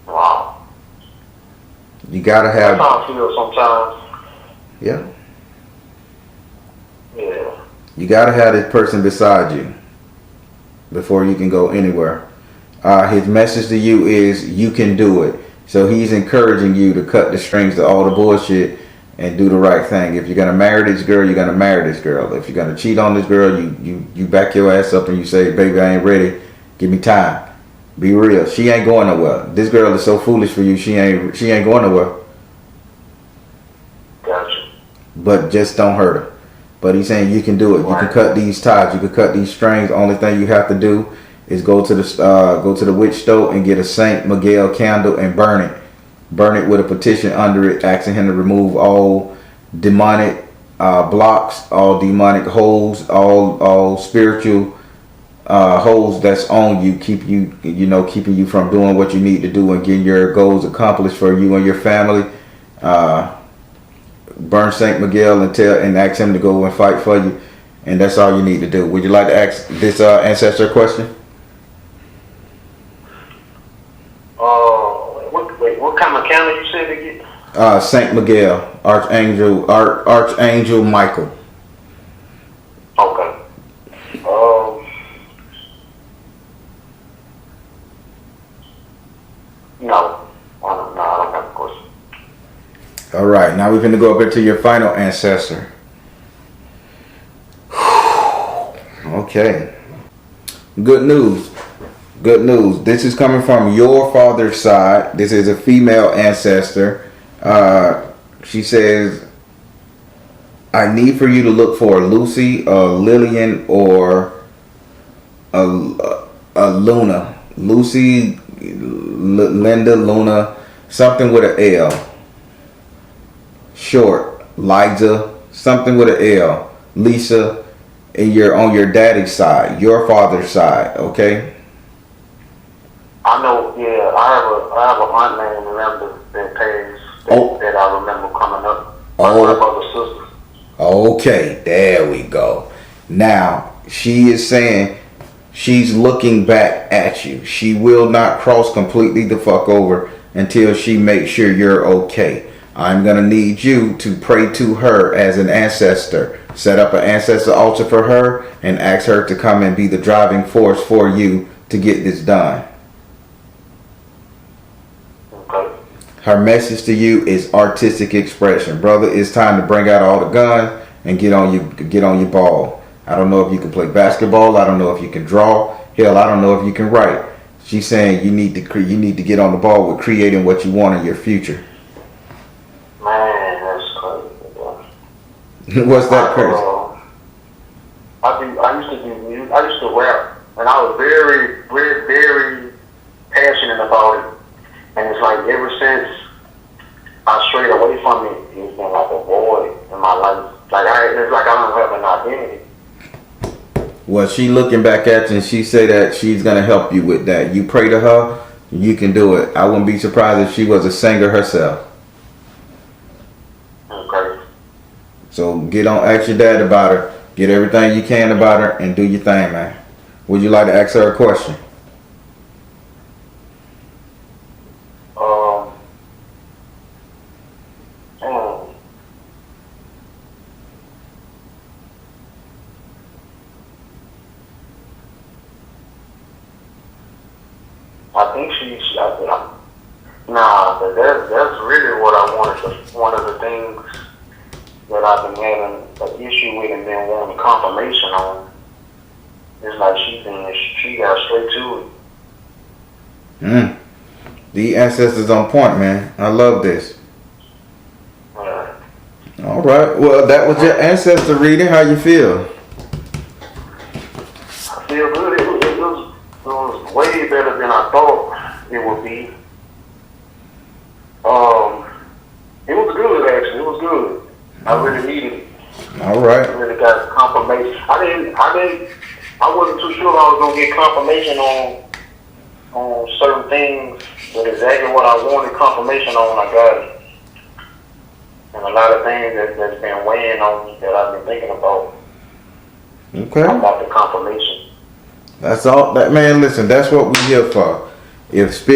Wow. You gotta have. That's how I feel sometimes. Yeah. Yeah. You gotta have this person beside you before you can go anywhere. His message to you is you can do it. So he's encouraging you to cut the strings to all the bullshit and do the right thing. If you're gonna marry this girl, you're gonna marry this girl. If you're gonna cheat on this girl, you back your ass up and you say, baby, I ain't ready. Give me time. Be real. She ain't going nowhere. This girl is so foolish for you. She ain't going nowhere. Gotcha. But just don't hurt her. But he's saying you can do it. You can cut these ties. You can cut these strings. Only thing you have to do is go to the witch stove and get a Saint Miguel candle and burn it. Burn it with a petition under it, asking him to remove all demonic blocks, all demonic holes, all spiritual holes that's on you, keeping you from doing what you need to do and getting your goals accomplished for you and your family. Burn Saint Miguel and ask him to go and fight for you, and that's all you need to do. Would you like to ask this ancestor question? What kind of candle you said again? Saint Miguel, Archangel Michael. Okay. No. I don't have a question. All right, now we're going to go up into your final ancestor. Okay. Good news. Good news. This is coming from your father's side. This is a female ancestor. She says, I need for you to look for Lucy, Lillian, or a Luna. Lucy, Linda, Luna, something with an L. Short, Liza, something with an L. Lisa, and you're on your daddy's side, your father's side, okay? I know, yeah, I have a aunt named Linda that pays that I remember coming up. My brother's sister. Okay, there we go. Now, she is saying she's looking back at you. She will not cross completely the fuck over until she makes sure you're okay. I'm going to need you to pray to her as an ancestor. Set up an ancestor altar for her and ask her to come and be the driving force for you to get this done. Okay. Her message to you is artistic expression. Brother, it's time to bring out all the guns and get on your ball. I don't know if you can play basketball. I don't know if you can draw. Hell, I don't know if you can write. She's saying you need to get on the ball with creating what you want in your future. Man, that's crazy, bro. What's that crazy? I used to rap, and I was very, very, very passionate about it. And it's like ever since I strayed away from it, it's been like a void in my life. It's like I don't have an identity. Well, she looking back at you and she say that she's gonna help you with that. You pray to her, you can do it. I wouldn't be surprised if she was a singer herself. Okay. So ask your dad about her. Get everything you can about her and do your thing, man. Would you like to ask her a question? I think but that's really what I wanted. One of the things that I've been having an issue with and been wanting confirmation on. It's like she got straight to it. The ancestors on point, man. I love this. Yeah. All right. Well, that was your ancestor reading. How you feel? I feel good. It was way better than I thought it would be. It was good, actually. It was good. I really needed it. All right. I really got confirmation. I wasn't too sure I was gonna get confirmation on certain things with exactly what I wanted confirmation on, I got it. And a lot of things that's been weighing on me that I've been thinking about. Okay. I got the confirmation. That's all. That man, listen. That's what we here for. If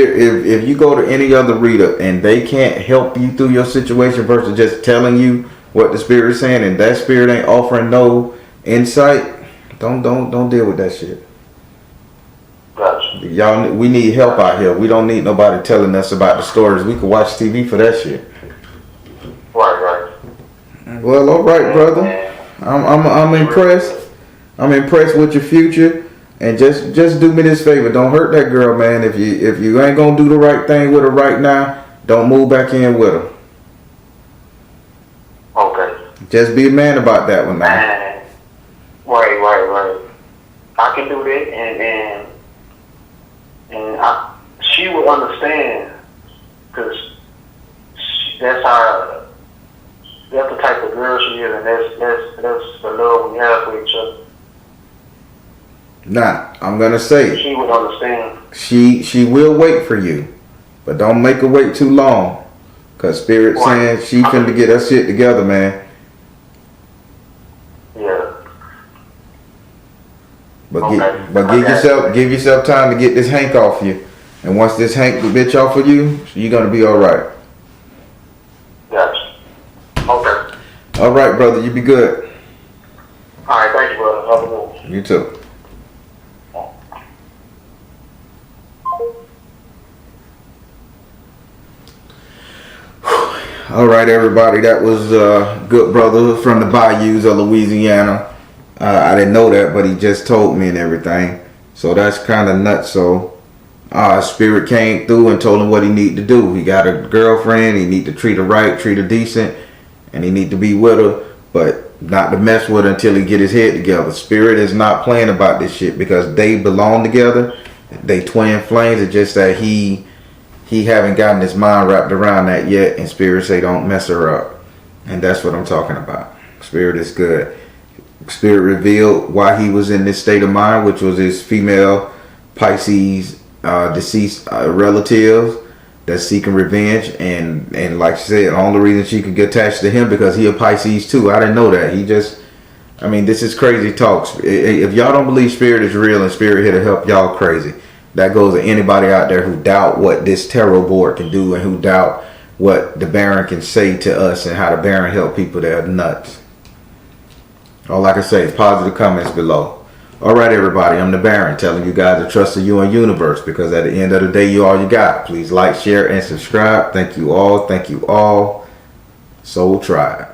you go to any other reader and they can't help you through your situation versus just telling you what the spirit is saying, and that spirit ain't offering no insight, don't deal with that shit. Gotcha. Y'all, we need help out here. We don't need nobody telling us about the stories. We can watch TV for that shit. Right. Well, all right, brother. I'm impressed. I'm impressed with your future. And just do me this favor. Don't hurt that girl, man. If you ain't gonna do the right thing with her right now, don't move back in with her. Okay. Just be a man about that one now. Right. I can do that, and she will understand, because that's the type of girl she is, and that's the love we have for each other. Nah, I'm gonna say She would understand. she will wait for you, but don't make her wait too long, cause Spirit saying she finna get her shit together, man. Yeah. But give yourself time to get this Hank off you, and once this Hank the bitch off of you, you're gonna be all right. Gotcha. Okay. All right, brother, you be good. All right, thank you, brother. Have a good one. You too. All right, everybody. That was good brother from the bayous of Louisiana. I didn't know that, but he just told me and everything. So that's kind of nuts. So Spirit came through and told him what he need to do. He got a girlfriend. He need to treat her right, treat her decent, and he need to be with her, but not to mess with her until he get his head together. Spirit is not playing about this shit because they belong together. They twin flames. It's just that he haven't gotten his mind wrapped around that yet, and Spirit say don't mess her up. And that's what I'm talking about. Spirit is good. Spirit revealed why he was in this state of mind, which was his female Pisces deceased relatives that's seeking revenge, and like she said, the only reason she could get attached to him because he a Pisces too. I didn't know that. This is crazy talks. If y'all don't believe Spirit is real and Spirit here to help y'all, crazy. That goes to anybody out there who doubt what this tarot board can do and who doubt what the Baron can say to us and how the Baron help people that are nuts. All I can say is positive comments below. All right, everybody, I'm the Baron telling you guys to trust in you and universe, because at the end of the day, you all you got. Please like, share, and subscribe. Thank you all. Thank you all. Soul Tribe.